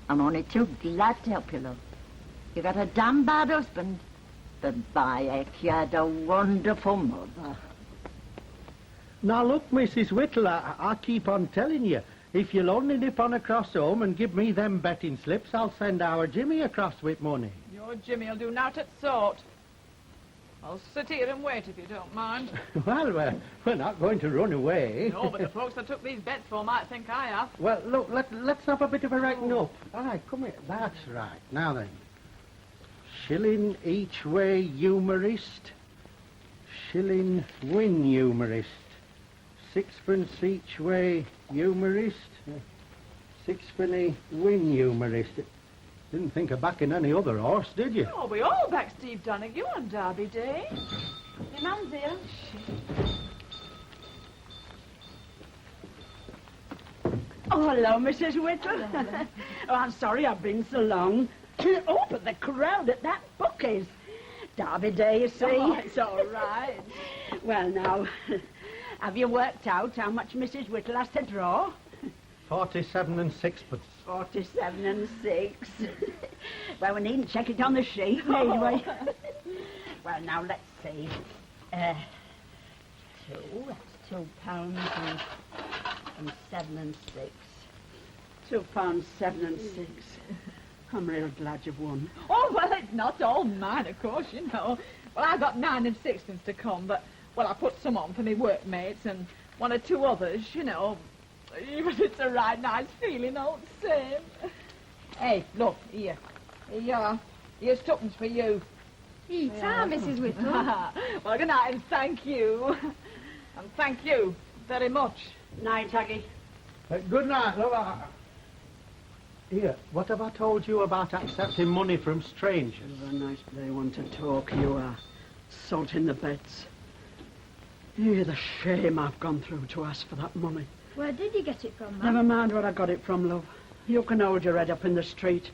I'm only too glad to help you, love. You got a damn bad husband, but by heck, you had a wonderful mother. Now look, Mrs. Whittle, I keep on telling you, if you'll only nip on across home and give me them betting slips, I'll send our Jimmy across with money. Your Jimmy'll do nought at sort. I'll sit here and wait if you don't mind. Well, we're not going to run away. No, but the folks I took these bets for might think I have. Well, look, let's have a bit of a reckon up. Aye, come here. That's right. Now then. Shilling each way humorist. Shilling win humorist. 6pence each way humorist. 6penny win humorist. Didn't think of backing any other horse, did you? Oh, we all back Steve Donaghy on Derby Day. Your mum's here. Oh, hello, Mrs. Whittle. Oh, I'm sorry I've been so long. Oh, but the crowd at that Bucky's. Derby Day, you see. Oh, it's all right. Well, now, have you worked out how much Mrs. Whittle has to draw? 47 and 6pence. 47 and 6. Well, we needn't check it on the sheet, need we? Well, now, let's see. 2, that's £2 and 7 and 6. £2, 7 and 6. I'm real glad you've won. Oh, well, it's not all mine, of course, you know. Well, I got 9 and 6pence to come, but, well, I put some on for me workmates and 1 or 2 others, you know. But it's a right nice feeling, all the same. Hey, look, here. Here you are. Here's 2pence for you. Eat Mrs. Whittle. Well, good night, and thank you. And thank you very much. Night, Aggie. Good night, love. Here, what have I told you about accepting money from strangers? You're a nice play one to talk, you are. Salting the bets. Hear the shame I've gone through to ask for that money. Where did you get it from, Mum? Never mind where I got it from, love. You can hold your head up in the street.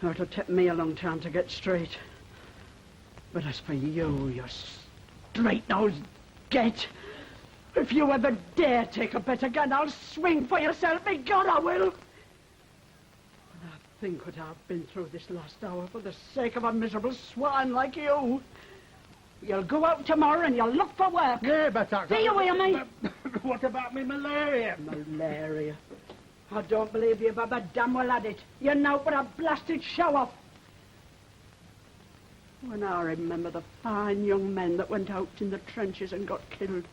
Oh, it'll take me a long time to get straight. But as for you, you straight-nosed get. If you ever dare take a bet again, I'll swing for yourself. By God, I will. And I think what I've been through this last hour for the sake of a miserable swine like you. You'll go out tomorrow and you'll look for work. Yeah, but I... Do you hear me? What about me malaria? Malaria? I don't believe you've ever damn well had it. You're now but a blasted show-off. When I remember the fine young men that went out in the trenches and got killed,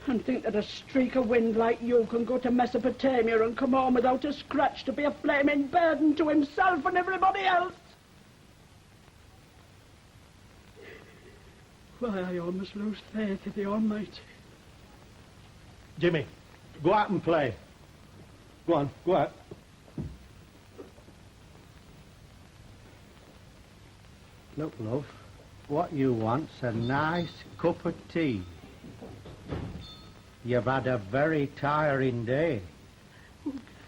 and think that a streak of wind like you can go to Mesopotamia and come home without a scratch to be a flaming burden to himself and everybody else. Why, I almost lose faith in the Almighty. Jimmy, go out and play. Go on, go out. Look, love, what you want's a nice cup of tea. You've had a very tiring day.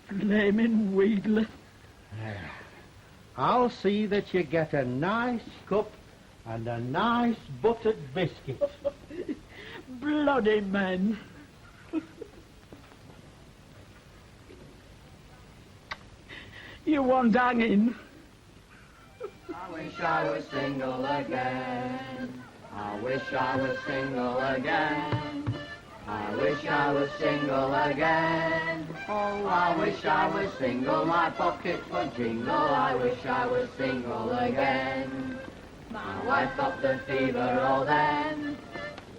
Flaming wheedler. I'll see that you get a nice cup and a nice buttered biscuit. Bloody men. You want hanging? I wish I was single again. I wish I was single again. I wish I was single again. Oh, I wish I was single. My pockets would jingle. I wish I was single again. My wife got the fever, oh then.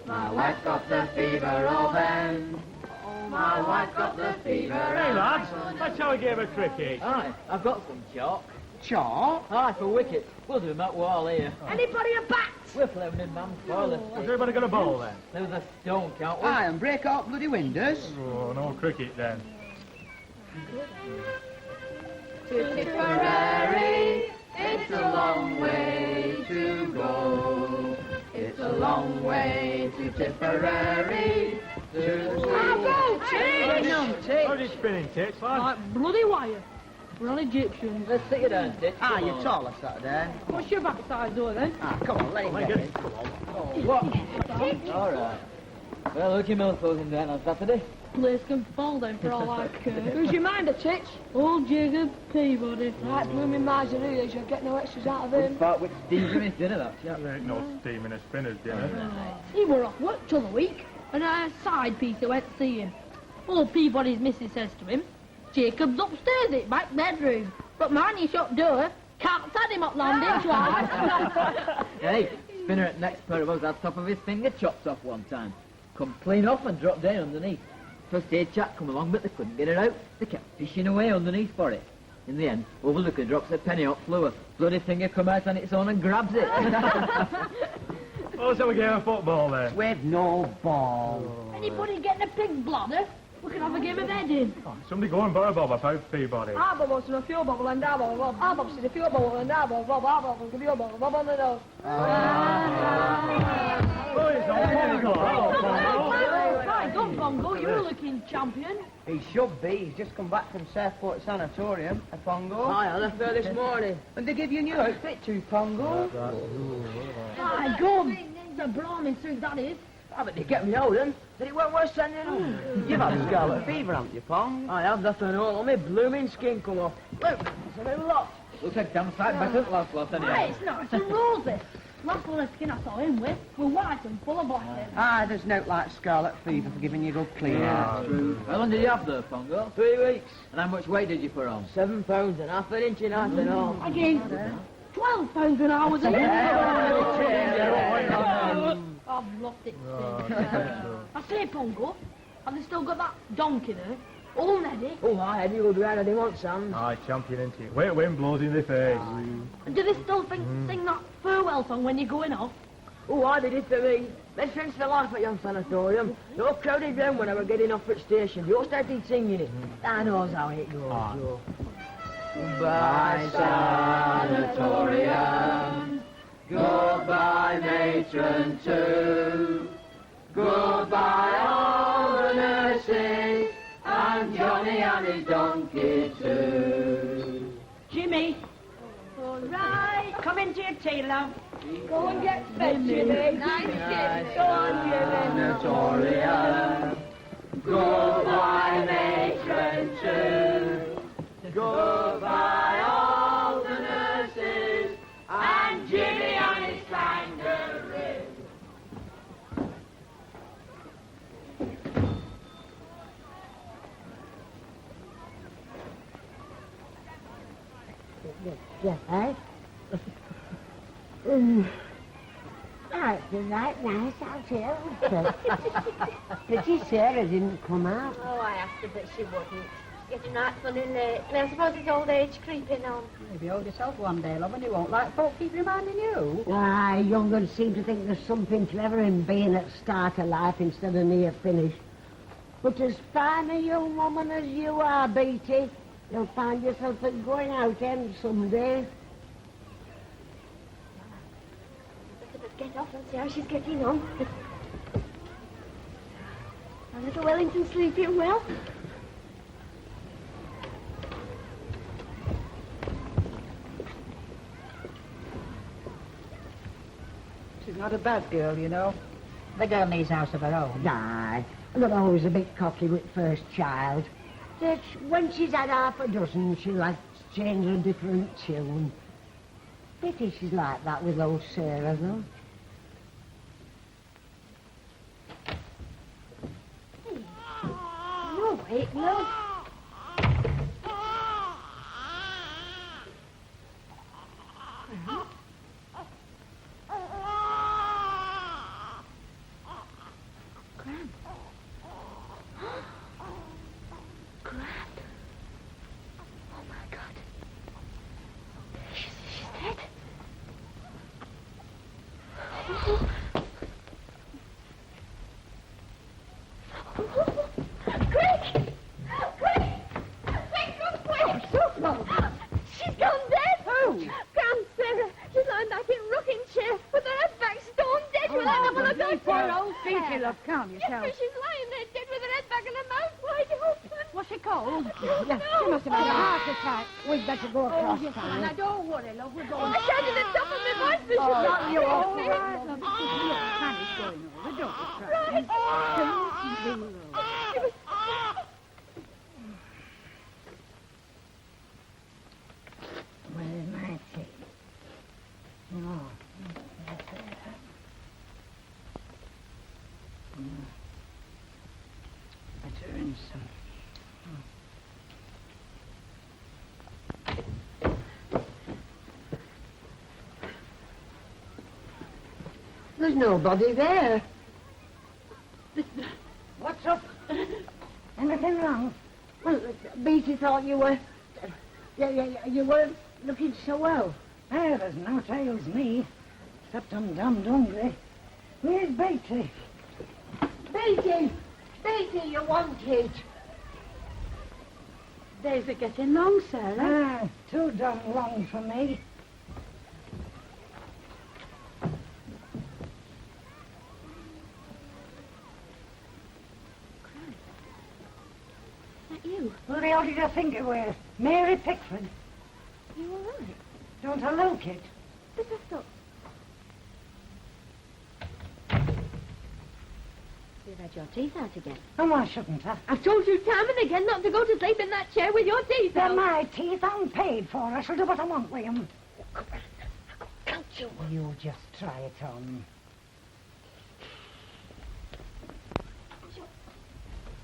My wife got the fever, oh then. Oh, my wife got the fever. Hey, lads, let's have a game of cricket. Aye, I've got some chalk. Chalk? Aye, for wickets. We'll do them at wall here. Anybody a bat? We'll play them in man for the Has everybody got a ball then? There's a stone, can't we? Aye, and break out bloody windows. Oh, no cricket then. To Tipperary, it's a long way to go. It's a long way to Tipperary. How's it spinning, Tits, lad? Like bloody wire. We're all Egyptians. Let's sit you down, Tits. Ah, you're taller Saturday. What's your backside door then? Ah, come on, let him get it. What? All right. Well, Lucky Mill's closing down on Saturday. Place can fall down for all I care. Who's your minder, Titch? Old Jacob Peabody. Right, blooming Marjorie, you'll get no extras out of him. Part which steam's in his dinner, that chap. There ain't no steam in a spinner's dinner. He were off work till the week, and a side piece who went to see him. Old Peabody's missus says to him, Jacob's upstairs, it's back bedroom. But mind your shop door, can't stand him up landing twice. Hey, Spinner at next pair of us had top of his finger chopped off one time. Come clean off and dropped down underneath. First aid chap come along, but they couldn't get it out. They kept fishing away underneath for it. In the end, overlooker drops a penny hot flour. Bloody finger come out on its own and grabs it. Oh, so we game of football then? With no ball. Anybody getting a pig bladder? We can have a game of heading. Somebody go and borrow Bob about Peabody. Bob wants a fuel bubble and I bubble. Bob says a fuel bubble and I bubble. Bob will give you a bubble. Bob on the nose. Right, go Bongo, you're looking champion. He should be. He's just come back from Southport Sanatorium, a Pongo. Aye, I left there this morning. And they give you a new outfit too, Pongo. Aye, go. It's a Brahmin suit, that is. Ah, but they get me out then. That it weren't worth sending home. You've had scarlet fever, haven't you, Pong? I have, that's an all. My blooming skin come off. Look, it's a new lot. Looks like damn sight better than last lot, anyhow. Aye, it's nice and rosy. Last one of skin I saw him with were white and full of blackheads. Ah, there's no like scarlet fever for giving you good clean out. How long did you have there, Pongo? 3 weeks. And how much weight did you put on? 7 pounds and half an inch and half and all. I gained 12 pounds when I was a I've lost it since. I say, Pongo, have they still got that donkey there? All ready? Oh, aye, Eddie will do anything he wants, Sam. Aye, champion, isn't he? Wait, wind blows in the face. And do they still sing that farewell song when you're going off? Oh, aye, they did for me. Best friends for life at Young Sanatorium. No crowded round when I were getting off at station. They all started singing it. I knows how it goes, Joe. Goodbye, Sanatorium. Goodbye, matron too. Goodbye, all the nurses. And Johnny and his donkey too. Jimmy. All right. Come into your tea, love. Go and get fed, Jimmy. Nice kid. Go on, Jimmy. Sanatorium. Goodbye, matron too. Goodbye, all the nurses. And Jimmy and his kangaroo. Yes, eh? That's right nice out here, isn't it? Pretty Sarah didn't come out. Oh, I asked her, but she wouldn't. Getting right funny lately. I suppose it's old age creeping on. Maybe hold yourself one day, love, and you won't like folk keep reminding you. Why, young uns seem to think there's something clever in being at start of life instead of near finish. But as fine a young woman as you are, Beatty, you'll find yourself at going out end someday. Better get off and see how she's getting on. Our little Wellington sleeping well. She's not a bad girl, you know. The girl needs a house of her own. Aye, but always a bit cocky with first child. Yet when she's had half a dozen, she likes to change a different tune. Pity she's like that with old Sarah, though. No, wait, no. love, calm yourself. Yes, but she's lying there dead with her head back and her mouth wide open. What's she called? Yeah, She must have had a heart attack. We'd better go across yes, town. Now, don't worry, love. We're going. I shouted at the top of my voice, but Oh, she's not you're all listening. right, love. Look, Fanny's going over. Don't be crying. Don't be low. Where's my tea? No. Better earn some. There's nobody there. What's up? Anything wrong? Well, Beatty thought you were... you weren't looking so well. There's no tales me, except I'm damned hungry. Where's Beatty? Beatty! Beatty, you wanted. Days are getting long, Sarah. Ah, too damn long for me. Is that you? Who the hell did you think it was? Mary Pickford. You all right? Don't I look it? But I thought... You've had your teeth out again. And why shouldn't I? I've told you time and again not to go to sleep in that chair with your teeth They're out. my teeth. I'm paid for. I shall do what I want with them. Can't you? You just try it on.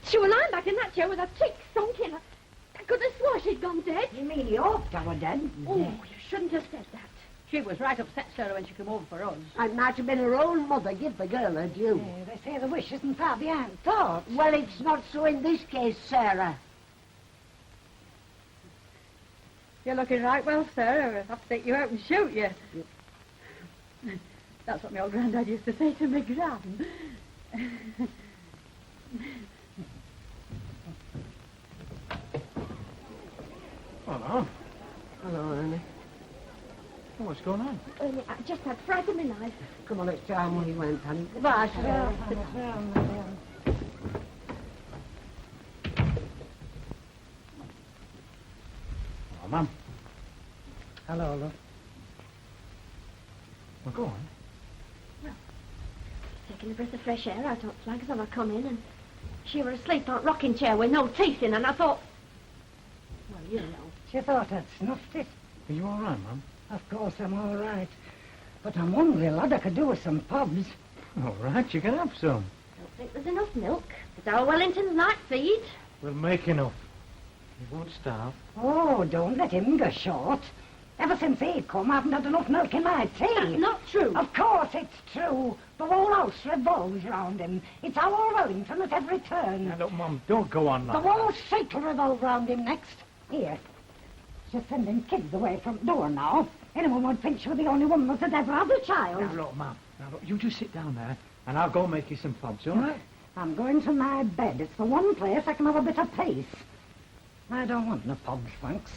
She was lying back in that chair with her cheeks sunk in. I could have swore she'd gone dead. You mean you hoped I were dead? Oh, you shouldn't have said that. She was right upset, Sarah, when she came over for us. It might have been her own mother. Give the girl her due. Yeah, they say the wish isn't far behind thought. Well, it's not so in this case, Sarah. You're looking right well, Sarah. I'll have to take you out and shoot you. That's what my old granddad used to say to me, Gran. Hello. Hello, Ernie. Oh, what's going on? Ernie, I just had fright in my life. Come on, it's time we went, honey. Goodbye, Sarah. Oh, Mum. Hello, love. Well, go on. Taking a breath of fresh air out on flags when I come in, and she were asleep on a rocking chair with no teeth in, and I thought, well, you know. She thought I'd snuffed it. Are you all right, Mum? Of course I'm all right. But I'm hungry, lad. I could do with some pubs. All right, you can have some. Don't think there's enough milk. It's our Wellington's night feed. We'll make enough. You won't starve. Oh, don't let him go short. Ever since he come, I haven't had enough milk in my tea. That's not true. Of course it's true. The whole house revolves round him. It's our Wellington at every turn. Now, look, Mum, don't go on The like whole street will revolve round him next. Here. She's sending kids away from the door now. Anyone would think she was the only woman that had ever had a child. Now, look, Mum. Now, look, you just sit down there, and I'll go make you some pubs, all right? I'm going to my bed. It's the one place I can have a bit of peace. I don't want no pubs, thanks.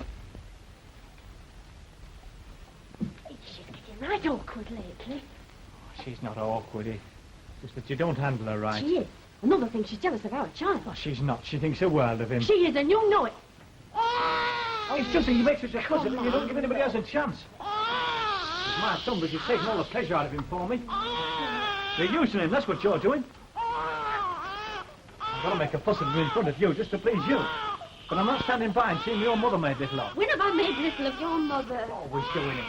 She's getting right awkward lately. She's not awkward, eh? Just that you don't handle her right. She is. Another thing, she's jealous of our child. Oh, she's not. She thinks the world of him. She is, and you know it. Oh, it's just that you make such a fuss of him, you don't give anybody else a chance. He's my son, but you've taken all the pleasure out of him for me. You're using him, that's what you're doing. I've got to make a fuss of him in front of you just to please you. But I'm not standing by and seeing your mother made little of. When have I made little of your mother? Always doing it.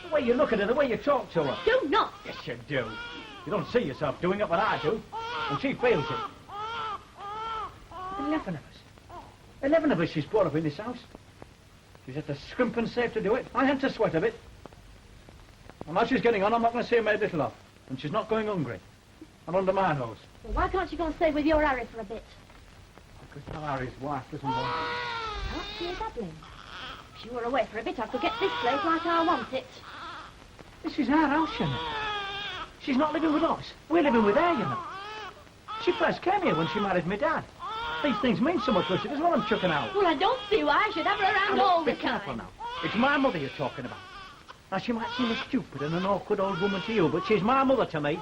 The way you look at her, the way you talk to her. Do not. Yes, you do. You don't see yourself doing it, but I do. And she feels it. 11 of us. 11 of us she's brought up in this house. She's had to scrimp and save to do it. I had to sweat a bit. And now she's getting on, I'm not going to see her made little of. And she's not going hungry. I'm under my nose. Well, why can't you go and stay with your Harry for a bit? Because now Harry's wife doesn't want her. Oh, she's Dublin. If she were away for a bit, I could get this place like I want it. This is our house, you know. She's not living with us. We're living with her, you know. She first came here when she married my dad. These things mean so much to her, she doesn't want them chucking out. Well, I don't see why I should have her around all the Be careful time. now. It's my mother you're talking about. Now, she might seem a stupid and an awkward old woman to you, but she's my mother to me.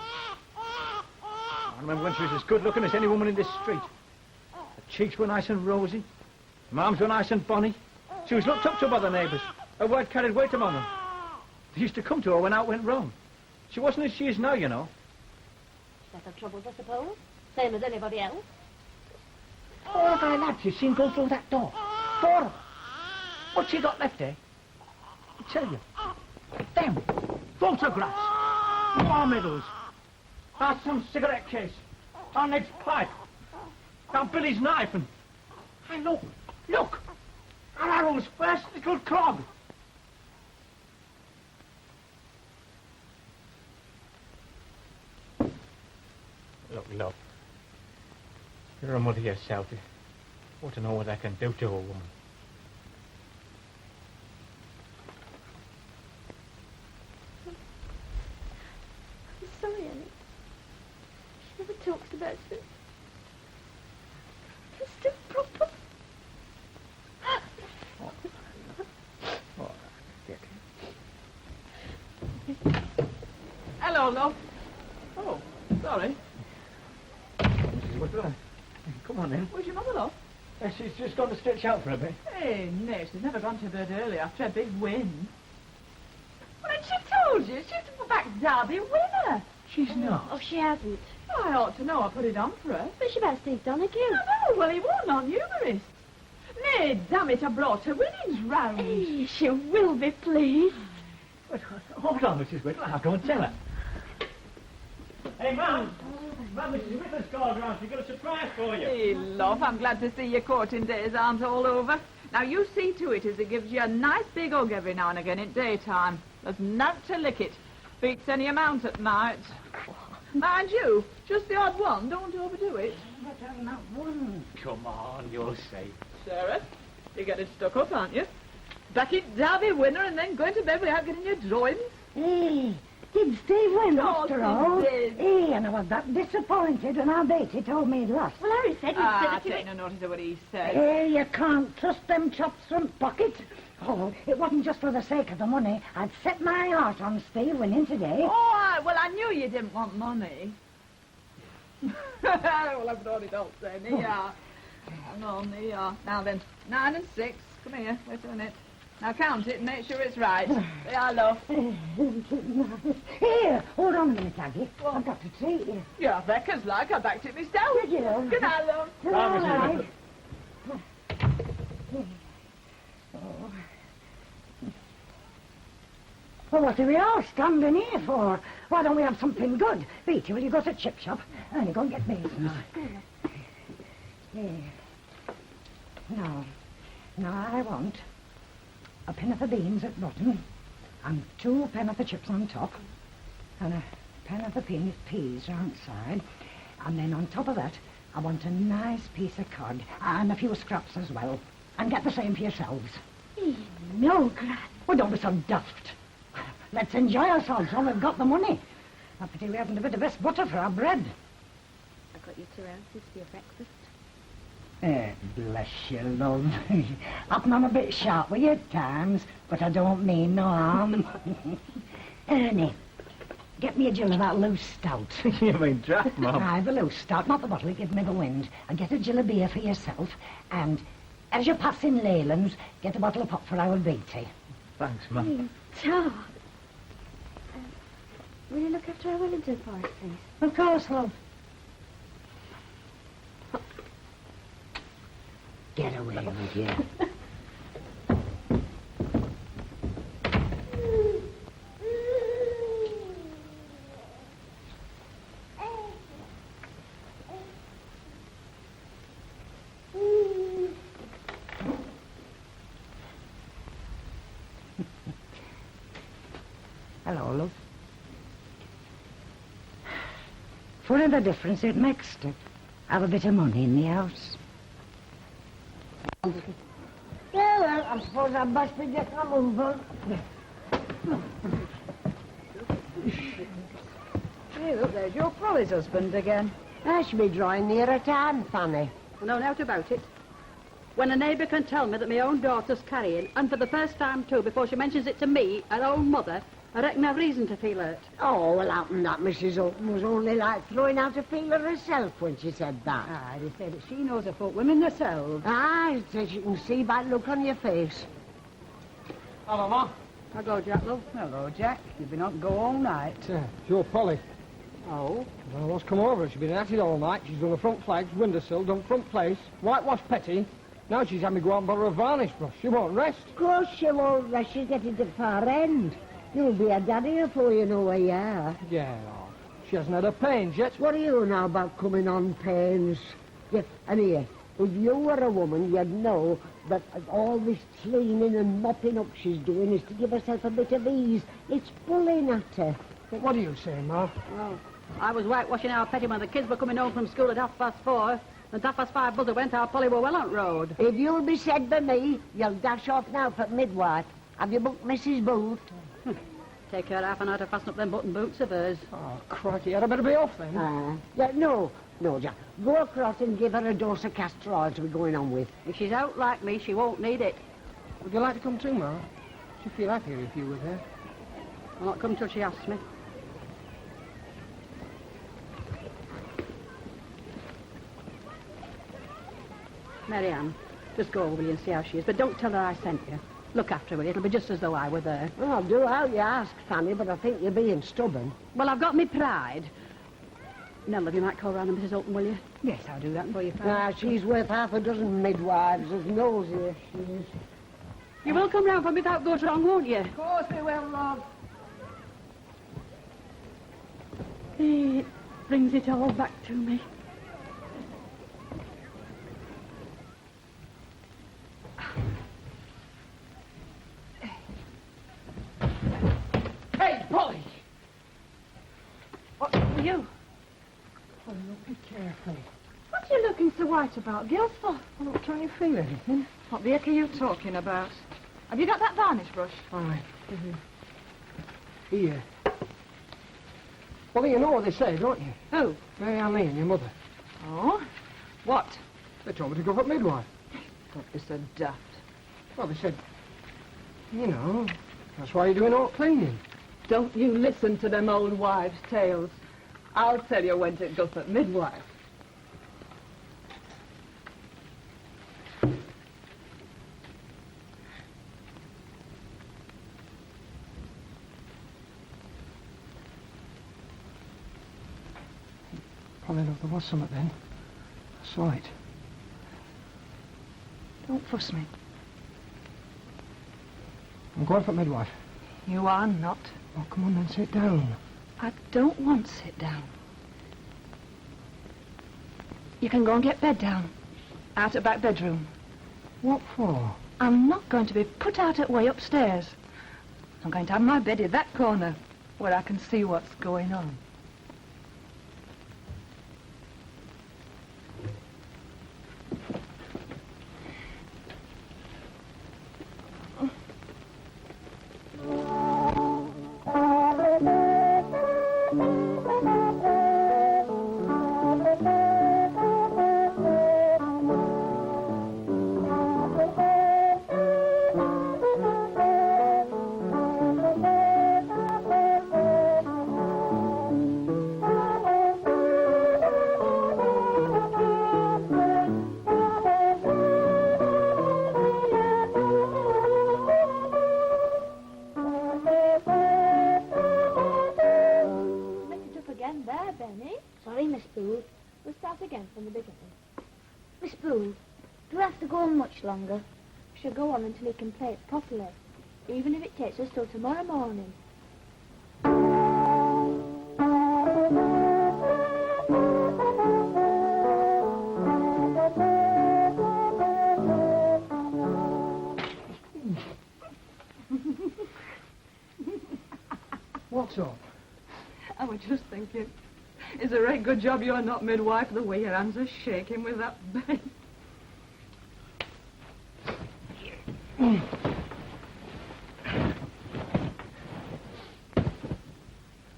I remember when she was as good looking as any woman in this street. Her cheeks were nice and rosy. Her arms were nice and bonny. She was looked up to by the neighbours. Her word carried weight among them. They used to come to her when out went wrong. She wasn't as she is now, you know. Set her troubles, I suppose. Same as anybody else. 4 or 5 lads you've seen go through that door. 4 of them. What's she got left, eh? I tell you. Them. Photographs. War medals. That's some cigarette case. Our Ned's pipe. Now Billy's knife and... Hey, look. Look. Harold's first little clog. Look, love. You're a mother yourself. You ought to know what I can do to a woman. I'm sorry, Annie. She never talks about it. It's still proper. Hello, love. Oh, sorry. Mrs. Whittle, come on in. Where's your mother, love? She's just gone to stretch out for a bit. Hey, no, she's never gone to bed early after a big win. Well, then she told you. She's the back Derby winner. She's not. Oh, she hasn't. I ought to know. I put it on for her. But she better Steve Donahue. I know. Well, he won on humorist. Nay, damn it, I brought her winnings round. Hey, she will be pleased. But, hold on, Mrs. Whittle. I'll go and tell her. Hey, Mum. Mum, Mrs. Whittle's called round. She's got a surprise for you. Hey, love, I'm glad to see your courting days aren't all over. Now, you see to it as it gives you a nice big hug every now and again in daytime. There's none to lick it. Beats any amount at night. Mind you, just the odd one. Don't overdo it. But I'm not one. Come on, you'll see. Sarah, you're getting stuck up, aren't you? Beckett Derby winner and then going to bed without getting your drawings? Hey, did Steve win after all? He did. Hey, and I was that disappointed when our Beatty told me he'd lost. Well, Harry said Ah, take no notice of what he said. Hey, you can't trust them chops from pocket. Oh, it wasn't just for the sake of the money. I'd set my heart on Steve winning today. Oh, well, I knew you didn't want money. Well, I've brought it all, then. Here you are. Hang on, here you are. Now then, 9 and 6. Come here, wait a minute. Now count it and make sure it's right. There are, love. Here, hold on a minute, Aggie. I've got to treat you. Yeah, Becca's like. I backed it myself. Did you? Good night, love. All right. Well, what are we all standing here for? Why don't we have something good? Beatty, will you go to the chip shop? And you go and get me some. Here. Now, I want a penny for beans at bottom, and 2 penny for chips on top, and a penny for peas round side, and then on top of that, I want a nice piece of cod, and a few scraps as well, and get the same for yourselves. No, Gran. Well, don't be so daft. Let's enjoy ourselves while we've got the money. I pity we haven't a bit of best butter for our bread. I got you 2 ounces for your breakfast. Bless you, love. Up and I'm a bit sharp with you at times, but I don't mean no harm. Ernie, get me a gill of that loose stout. You mean draft, Mum? Aye, the loose stout, not the bottle, give me the wind. And get a gill of beer for yourself, and as you're passing Leyland's, get a bottle of pop for our Beatty. Thanks, Mum. Tom. Will you look after our Wellington for us, please? Of course, love. Get away with you. Hello, love. Funny the difference it makes to have a bit of money in the house. Yeah, well, I suppose I must be getting a move on. Hey, look, there's your Polly's husband again. I should be drawing near a time, Fanny. No doubt about it. When a neighbour can tell me that my own daughter's carrying, and for the first time too, before she mentions it to me, her own mother, I reckon I've reason to feel hurt. Oh, well, happen that Mrs. Houghton was only like throwing out a feeler herself when she said that. Aye, they say that she knows her folk women herself. Aye, as you can see by the look on your face. Hello, Ma. Hello, Jack, love. Hello, Jack. You've been on go all night. It's your Polly. Oh? Well, what's come over her? She's been at it all night. She's done the front flags, windowsill, done front place, whitewash petty. Now she's had me go out and borrow a varnish brush. She won't rest. Of course she won't rest. She's getting to the far end. You'll be a daddy before you know where you are. Yeah, oh, she hasn't had her pains yet. What do you know about coming on pains? Yeah, and here, if you were a woman, you'd know that all this cleaning and mopping up she's doing is to give herself a bit of ease. It's pulling at her. But what are you saying, Ma? Well, I was whitewashing our petty when the kids were coming home from school at 4:30. And 5:30 buzzer went, our Polly were well on road. If you'll be said by me, you'll dash off now for midwife. Have you booked Mrs. Booth? Take her half an hour to fasten up them button boots of hers. Oh, crikey, I'd better be off then. Yeah, no, Jack. Go across and give her a dose of castor oil to be going on with. If she's out like me, she won't need it. Would you like to come too, Ma? She'd feel happier if you were there. I'll not come till she asks me. Mary Ann, just go over with you and see how she is. But don't tell her I sent you. Look after her, will you? It'll be just as though I were there. Well, I'll do how you ask, Fanny, but I think you're being stubborn. Well, I've got me pride. Nell, love, you might call round to Mrs. Houghton, will you? Yes, I'll do that for you, Frank. She's worth half a dozen midwives as nosy as she is. You will come round for me if that goes wrong, won't you? Of course we will, love. It brings it all back to me. Hey, Polly! What are you? Oh, look, be careful. What are you looking so white about, Guildford? I'm not trying to feel anything. What the heck are you talking about? Have you got that varnish brush? Aye. Here. Well, you know what they say, don't you? Who? Mary Arlene, your mother. Oh? What? They told me to go for midwife. Don't be so daft. Well, they said, you know, that's why you're doing all cleaning. Don't you listen to them old wives' tales. I'll tell you when to go for midwife. Polly, love, there was something then. I saw it. Don't fuss me. I'm going for midwife. You are not. Oh, come on then, sit down. I don't want to sit down. You can go and get bed down. Out at back bedroom. What for? I'm not going to be put out at way upstairs. I'm going to have my bed in that corner where I can see what's going on. Sorry, Miss Booth. We'll start again from the beginning. Miss Booth, do we have to go on much longer? We shall go on until he can play it properly, even if it takes us till tomorrow morning. What's up? I was just thinking, it's a right good job you're not midwife, the way your hands are shaking with that bed.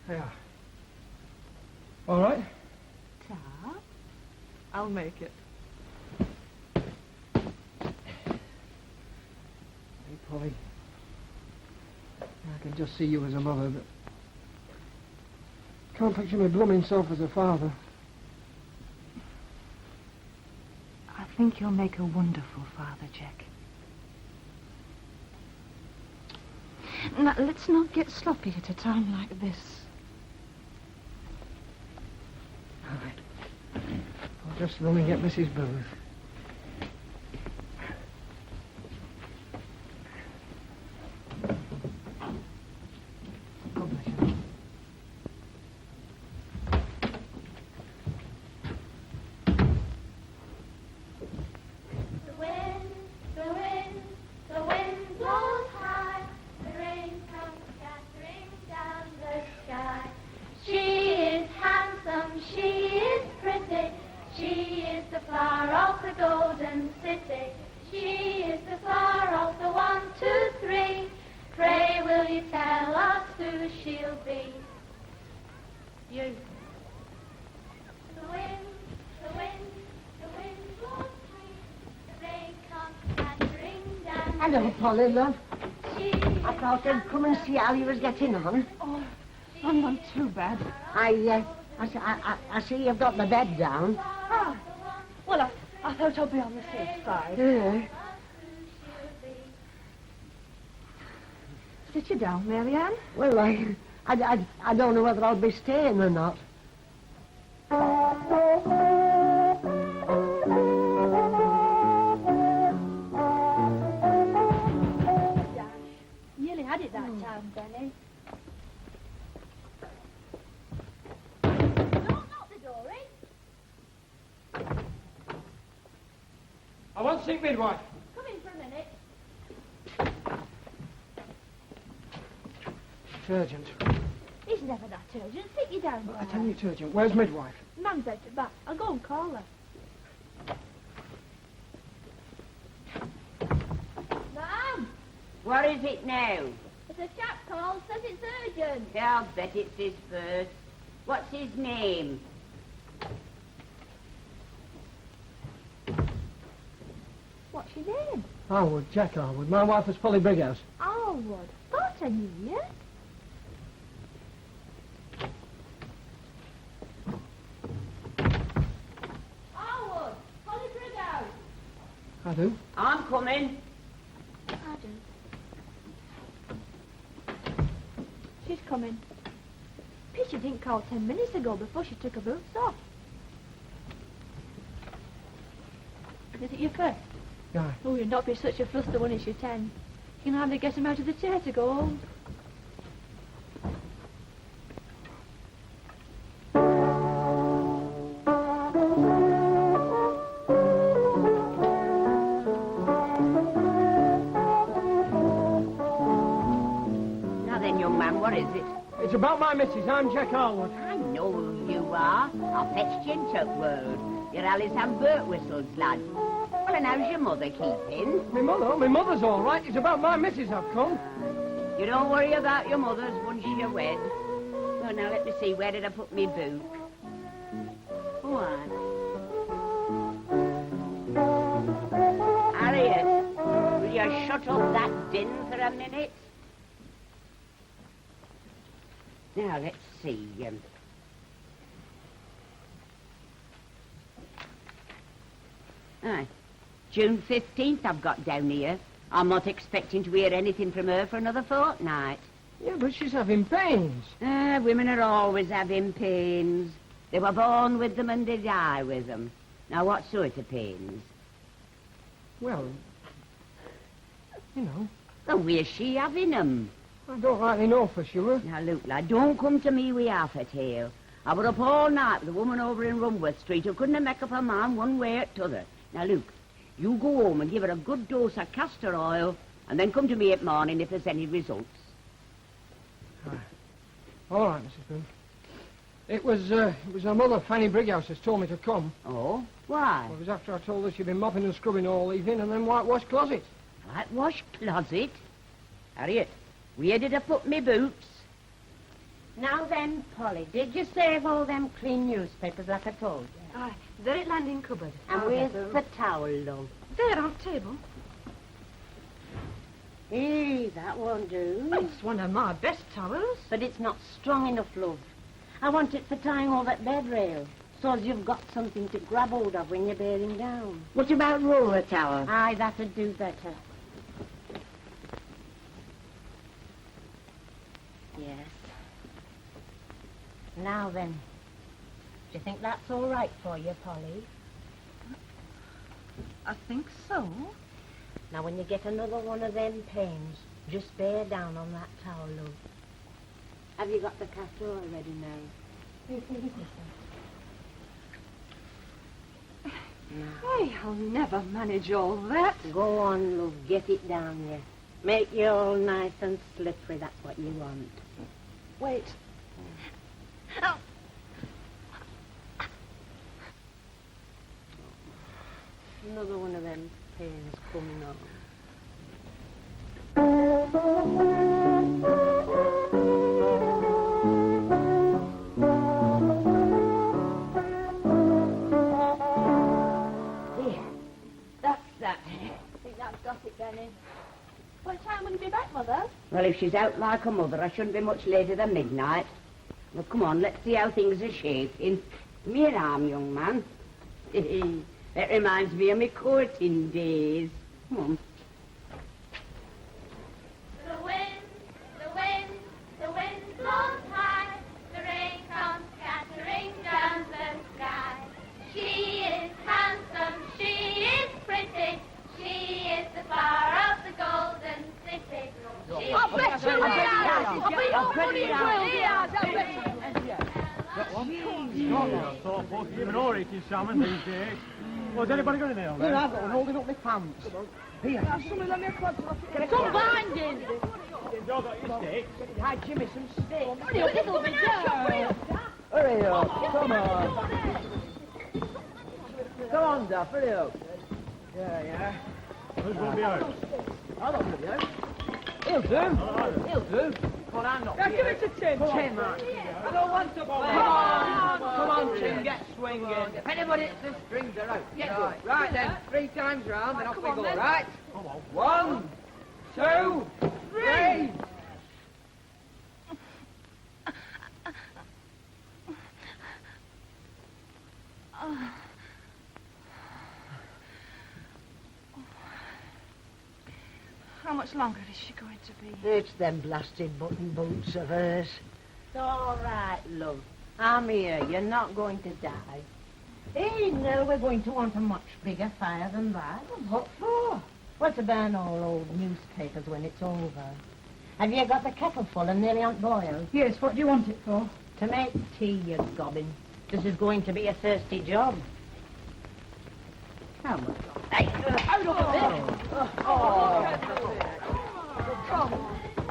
Yeah. All right? Ta. I'll make it. Hey, Polly. I can just see you as a mother, but can't picture my blooming self as a father. I think you'll make a wonderful father, Jack. Now, let's not get sloppy at a time like this. All right. I'll just run and get Mrs. Booth. The wind blows high, the rain comes scattering down the sky. She is handsome, she is pretty, she is the flower of the golden city. She is the flower of the 1, 2, 3. Pray will you tell us who she'll be? You. The wind blows free, the rain comes scattering down. Hello, Polly, love. She I thought I'd come and see how you was getting on. Oh, I'm not too bad. I see you've got the bed down. Ah, well, I thought I'd be on the safe side. Yeah. Sit you down, Mary Ann. Well, I don't know whether I'll be staying or not. Nearly had it that time, Benny. Don't knock the door, eh? I want to see midwife. Come in for a minute. It's urgent. It's never that urgent. Sit you down, I Dora. tell you it's urgent. Where's midwife? Mum's out the back. I'll go and call her. Mum! What is it now? It's a chap called, says it's urgent. Yeah, I'll bet it's his first. What's his name? What's your name? Harwood, Jack Harwood. My wife was Polly Brighouse. Alwood. Thought I knew you. Alwood! Polly Brighouse! I do. I'm coming. I do. She's coming. Picture didn't call 10 minutes ago before she took her boots off. Is it your first? Yeah. Oh, you'll not be such a fluster when it's your 10. You can hardly get him out of the chair to go home. Now then, young man, what is it? It's about my missus. I'm Jack Harwood. I know who you are. I'll fetch you into word. You're Alice and Bert Whistles, lad. Well, and how's your mother keeping? My mother's all right. It's about my missus I've come. You don't worry about your mother's once you're wed. Well, now, let me see. Where did I put me book? Go on. Harriet, will you shut up that din for a minute? Now, let's see. June 15th I've got down here. I'm not expecting to hear anything from her for another fortnight. Yeah, but she's having pains. Women are always having pains. They were born with them and they die with them. Now, what sort of pains? Well, you know. Oh, where's she having them? I don't rightly know for sure. Now, look, lad, don't come to me with half a tale. I were up all night with a woman over in Rumworth Street who couldn't make up her mind one way or t'other. Now, look, you go home and give her a good dose of castor oil and then come to me at morning if there's any results. All right, Mrs. Boone. It was her mother, Fanny Brighouse, has told me to come. Oh? Why? Well, it was after I told her she'd been mopping and scrubbing all evening and then whitewash closet. Whitewash closet? Harriet, where did I put me boots? Now then, Polly, did you save all them clean newspapers like I told you? Aye, they're at landing cupboard. And where's the towel, love? There on table. That won't do. It's one of my best towels. But it's not strong enough, love. I want it for tying over that bed rail, so as you've got something to grab hold of when you're bearing down. What about roller towel? Aye, that'd do better. Yes. Now then, do you think that's all right for you, Polly? I think so. Now, when you get another one of them pains, just bear down on that towel, love. Have you got the castor oil ready now? Hey, I'll never manage all that. Go on, love. Get it down there. Make you all nice and slippery. That's what you want. Wait. Another one of them pains coming on. That's that. I think that's got it, Benny. What time will you be back, Mother? Well, if she's out like a mother, I shouldn't be much later than midnight. Well, come on, let's see how things are shaping. Give me an arm, young man. That reminds me of my courting days. Come on. The wind blows high. The rain comes scattering down the sky. She is handsome, she is pretty. She is the flower of the golden city. She I'll bet you I'll bet you I thought both you and Ori can salmon these days. Well, has anybody got a nail there? Here, I've got one holding up my pants. Here. Somebody let me across. Come binding. You've all got your sticks. Hi, Jimmy, some sticks. Hurry up, little bit. Hurry up, come on. Come on, Duff, hurry up. Yeah. Who's going to be out? I don't know yet. He'll do. He'll do. But I'm not Now, give it to Tim. Tim, man. I don't want to play. Come on, Tim, get swinging. If anybody hits the strings, they're out. Get good. Right then, 3 times round, then off we go, right? Come on. 1, 2, 3. How much longer is she going to be? It's them blasted button boots of hers. It's all right, love. I'm here. You're not going to die. Hey, no, we're going to want a much bigger fire than that. What for? Well, to burn all old newspapers when it's over. Have you got the kettle full and nearly on boil? Yes, what do you want it for? To make tea, you gobbin. This is going to be a thirsty job. How much? Hey, out of it!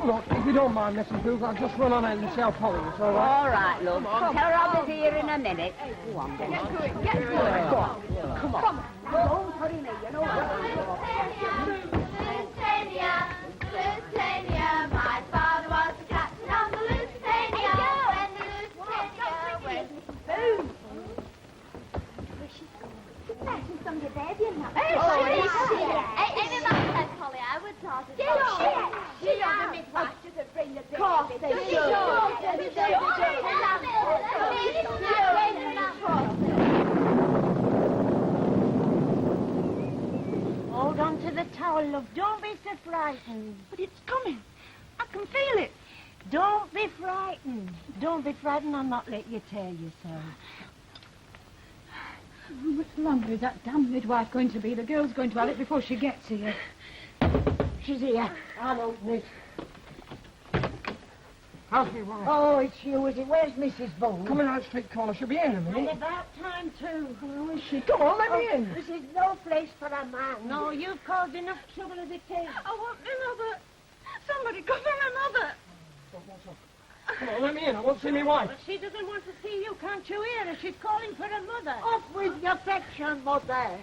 Look, if you don't mind, Mrs. Booth, I'll just run on out and tell Polly, it's all right? All right, love. Tell her I'll be here in a minute. Go on, then. Get to it, get to it. Go on. Come on. Don't hurry me, you know Lusitania, Lusitania, my father was the captain of the Lusitania. When the Lusitania went boom. She's from your baby and that. Hey, my mum said, Polly, I would talk to you. She on the midwife to bring the baby. Course they Hold on to the towel, love. Don't be so frightened. But it's coming. I can feel it. Don't be frightened. Don't be frightened. I'll not let you tear yourself. How much longer is that damn midwife going to be? The girl's going to have it before she gets here. She's here. I'll open it. How's me wife? Oh, it's you, is it? Where's Mrs. Bowles? Coming out street corner, she'll be in a And minute. about time, too. Where is she? Come on, let me in. This is no place for a man. No, you've caused enough trouble as it is. I want my mother. Somebody go for my mother. Come on, let me in. I want to see my wife. But she doesn't want to see you, can't you hear her? She's calling for her mother. Off with your fetch, mother.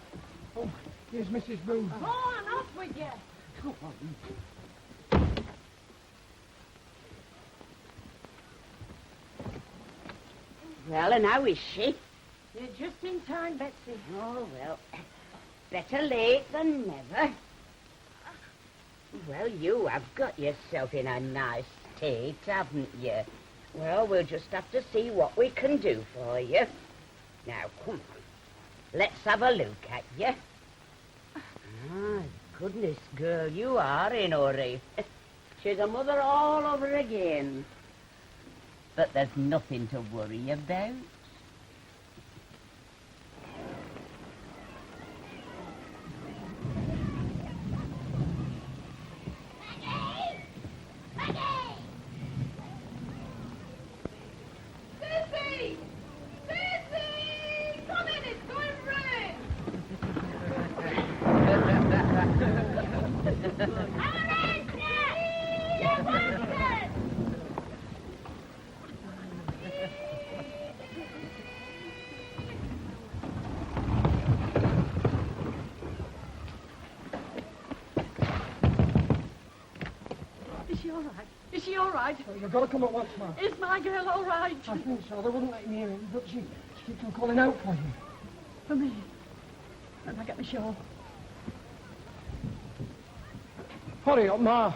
Oh, here's Mrs. Booth. Go on, off with you. Come on. Well, and how is she? You're just in time, Betsy. Oh, well, better late than never. Well, you have got yourself in a nice state, haven't you? Well, we'll just have to see what we can do for you. Now, come on. Let's have a look at you. Ah, goodness, girl, you are in a hurry. She's a mother all over again. But there's nothing to worry about. Sissy! Sissy! Come in, it's going to rain! I'm an You're bastard! Is she all right? Is she all right? Oh, you've got to come at once, Ma. Is my girl all right? I think so. They wouldn't let me hear it, but she keeps on calling out for you. For me. Let me get my shawl. Hurry up, Ma.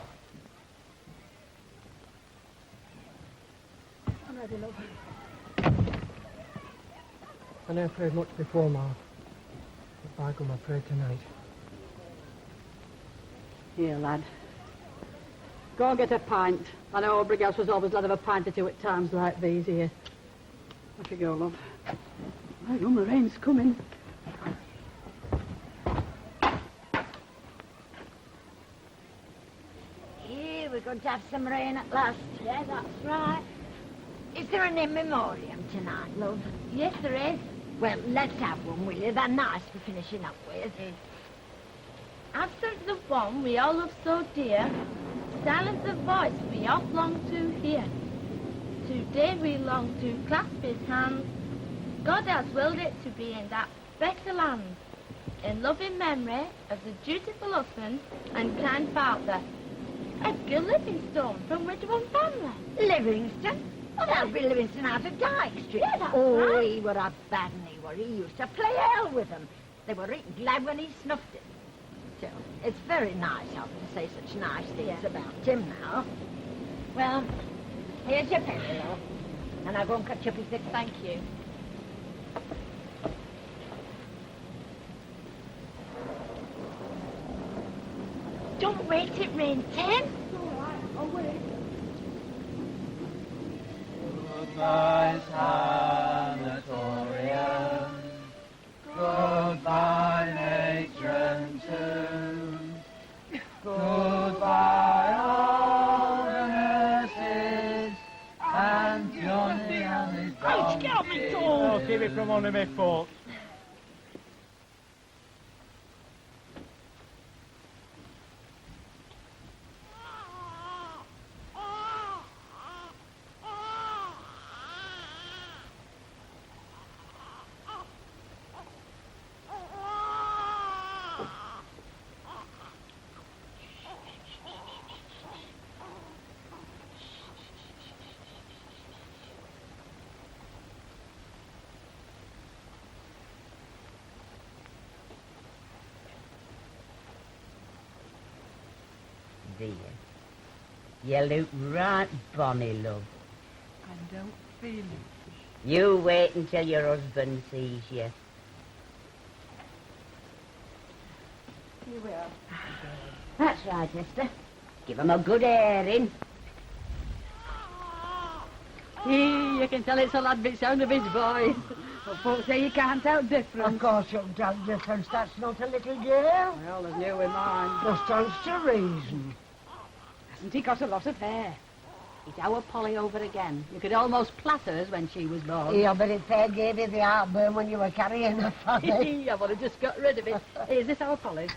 I'm ready, love. I never prayed much before, Ma. But by God, I prayed tonight. Here, lad. Go and get a pint. I know Aubrey House was always glad of a pint or two at times like these here. Off you go, love. I know the rain's coming. Here, we're going to have some rain at last. Yeah, that's right. Is there an in memoriam tonight, love? Yes, there is. Well, let's have one, will you? They're nice for finishing up with. Absent the one we all love so dear, silent the voice we oft long to hear. Today we long to clasp his hand. God has willed it to be in that better land. In loving memory of the dutiful husband and kind father, Edgar Livingstone from Widgeon family. Livingston? Oh, that'll be Livingston out of Dyke Street. Yeah, that's oh, right. he were a bad one, he were. He used to play hell with them. They were right glad when he snuffed it. So, it's very nice of him to say such nice things about him now. Well, here's your penny, love. And I'll go and cut your piece of thank you. Don't wait, it rain 10. All right, I'll wait. Goodbye, sanatorium. Goodbye, matron too. Goodbye, all the nurses. And Johnny and his dog. Get me, Oh, keep it from under my fault. Dear, you look right bonny, love. I don't feel it. You wait until your husband sees you. You will. That's right, mister. Give him a good airing. You can tell it's a lad bit sound of his voice. But folks say you can't tell difference. Of course you can tell difference. That's not a little girl. Well, there's new with mine. Just stands to reason. Hasn't he got a lot of hair? It's our Polly over again. You could almost plait hers when she was born. Yeah, but it fair gave you the heartburn when you were carrying her family. I would have just got rid of it. Hey, is this our Polly's?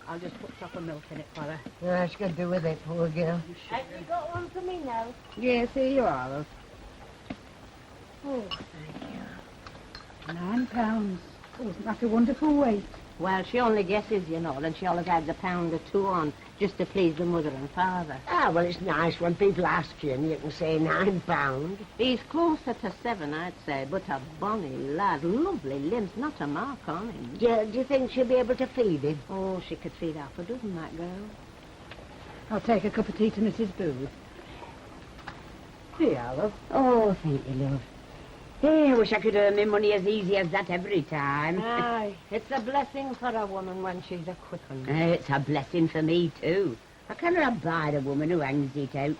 I'll just put top of milk in it for her. Yeah, she could do with it, poor girl. Have you got one for me now? Yes, here you are, love. Oh, thank you. £9. Oh, isn't that a wonderful weight? Well, she only guesses, you know, and she always adds a pound or two on, just to please the mother and father. Ah, well, it's nice when people ask you and you can say £9. He's closer to 7, I'd say, but a bonny lad, lovely limbs, not a mark on him. Do you think she'll be able to feed him? Oh, she could feed half a dozen, that girl. I'll take a cup of tea to Mrs. Booth. Here, love. Oh, thank you, love. Hey, I wish I could earn my money as easy as that every time. Aye, it's a blessing for a woman when she's a quick one. It's a blessing for me, too. I cannot abide a woman who hangs it out.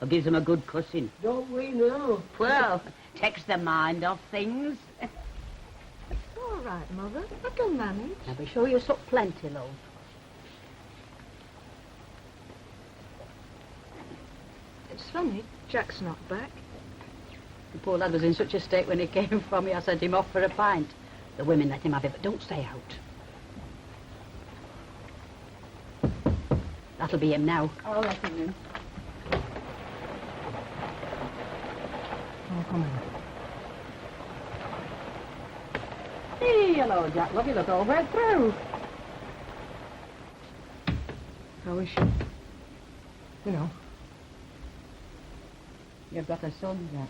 Or gives them a good cussing. Don't we know? Well, takes the mind off things. It's all right, Mother. I can manage. I'll be sure you sup plenty, love. It's funny, Jack's not back. The poor lad was in such a state when he came from me, I sent him off for a pint. The women let him have it, but don't stay out. That'll be him now. I'll let him in. Oh, come on. Hey, hello, Jack. Love you look all right through. How is she? You know. You've got a son, Jack.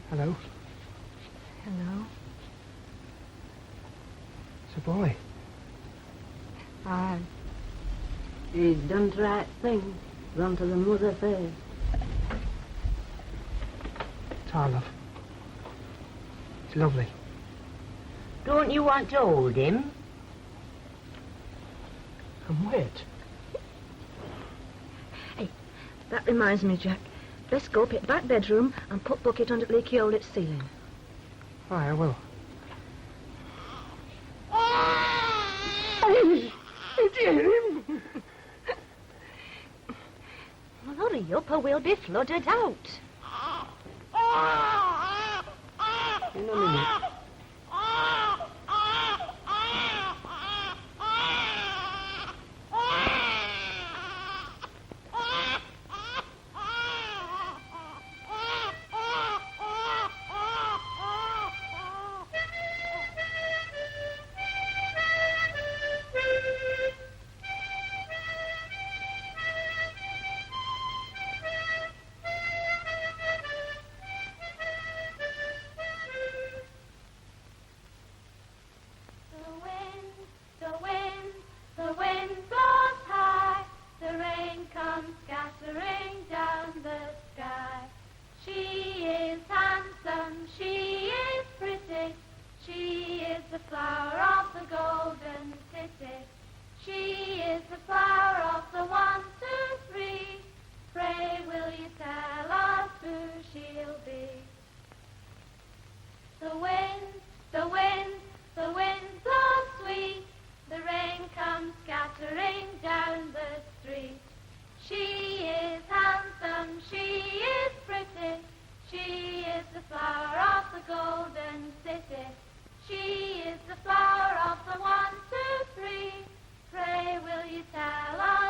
Hello. Hello. It's a boy. Aye. He's done the right thing. Run to the mother first. It's our love. It's lovely. Don't you want to hold him? And wait. Hey, that reminds me, Jack. Let's go up at the back bedroom and put bucket under the leaky hole at the ceiling. Aye, I will. It's him. Well, hurry up or we'll be flooded out. In a minute. The wind blows high, the rain comes scattering down the sky. She is handsome, she is pretty, she is the flower of the golden city. She is the flower of the 1, 2, 3. Pray will you tell us who she'll be? The wind, the wind, the wind blows sweet. The rain comes scattering down the street. She is handsome, she is pretty, she is the flower of the golden city. She is the flower of the 1, 2, 3. Pray will you tell us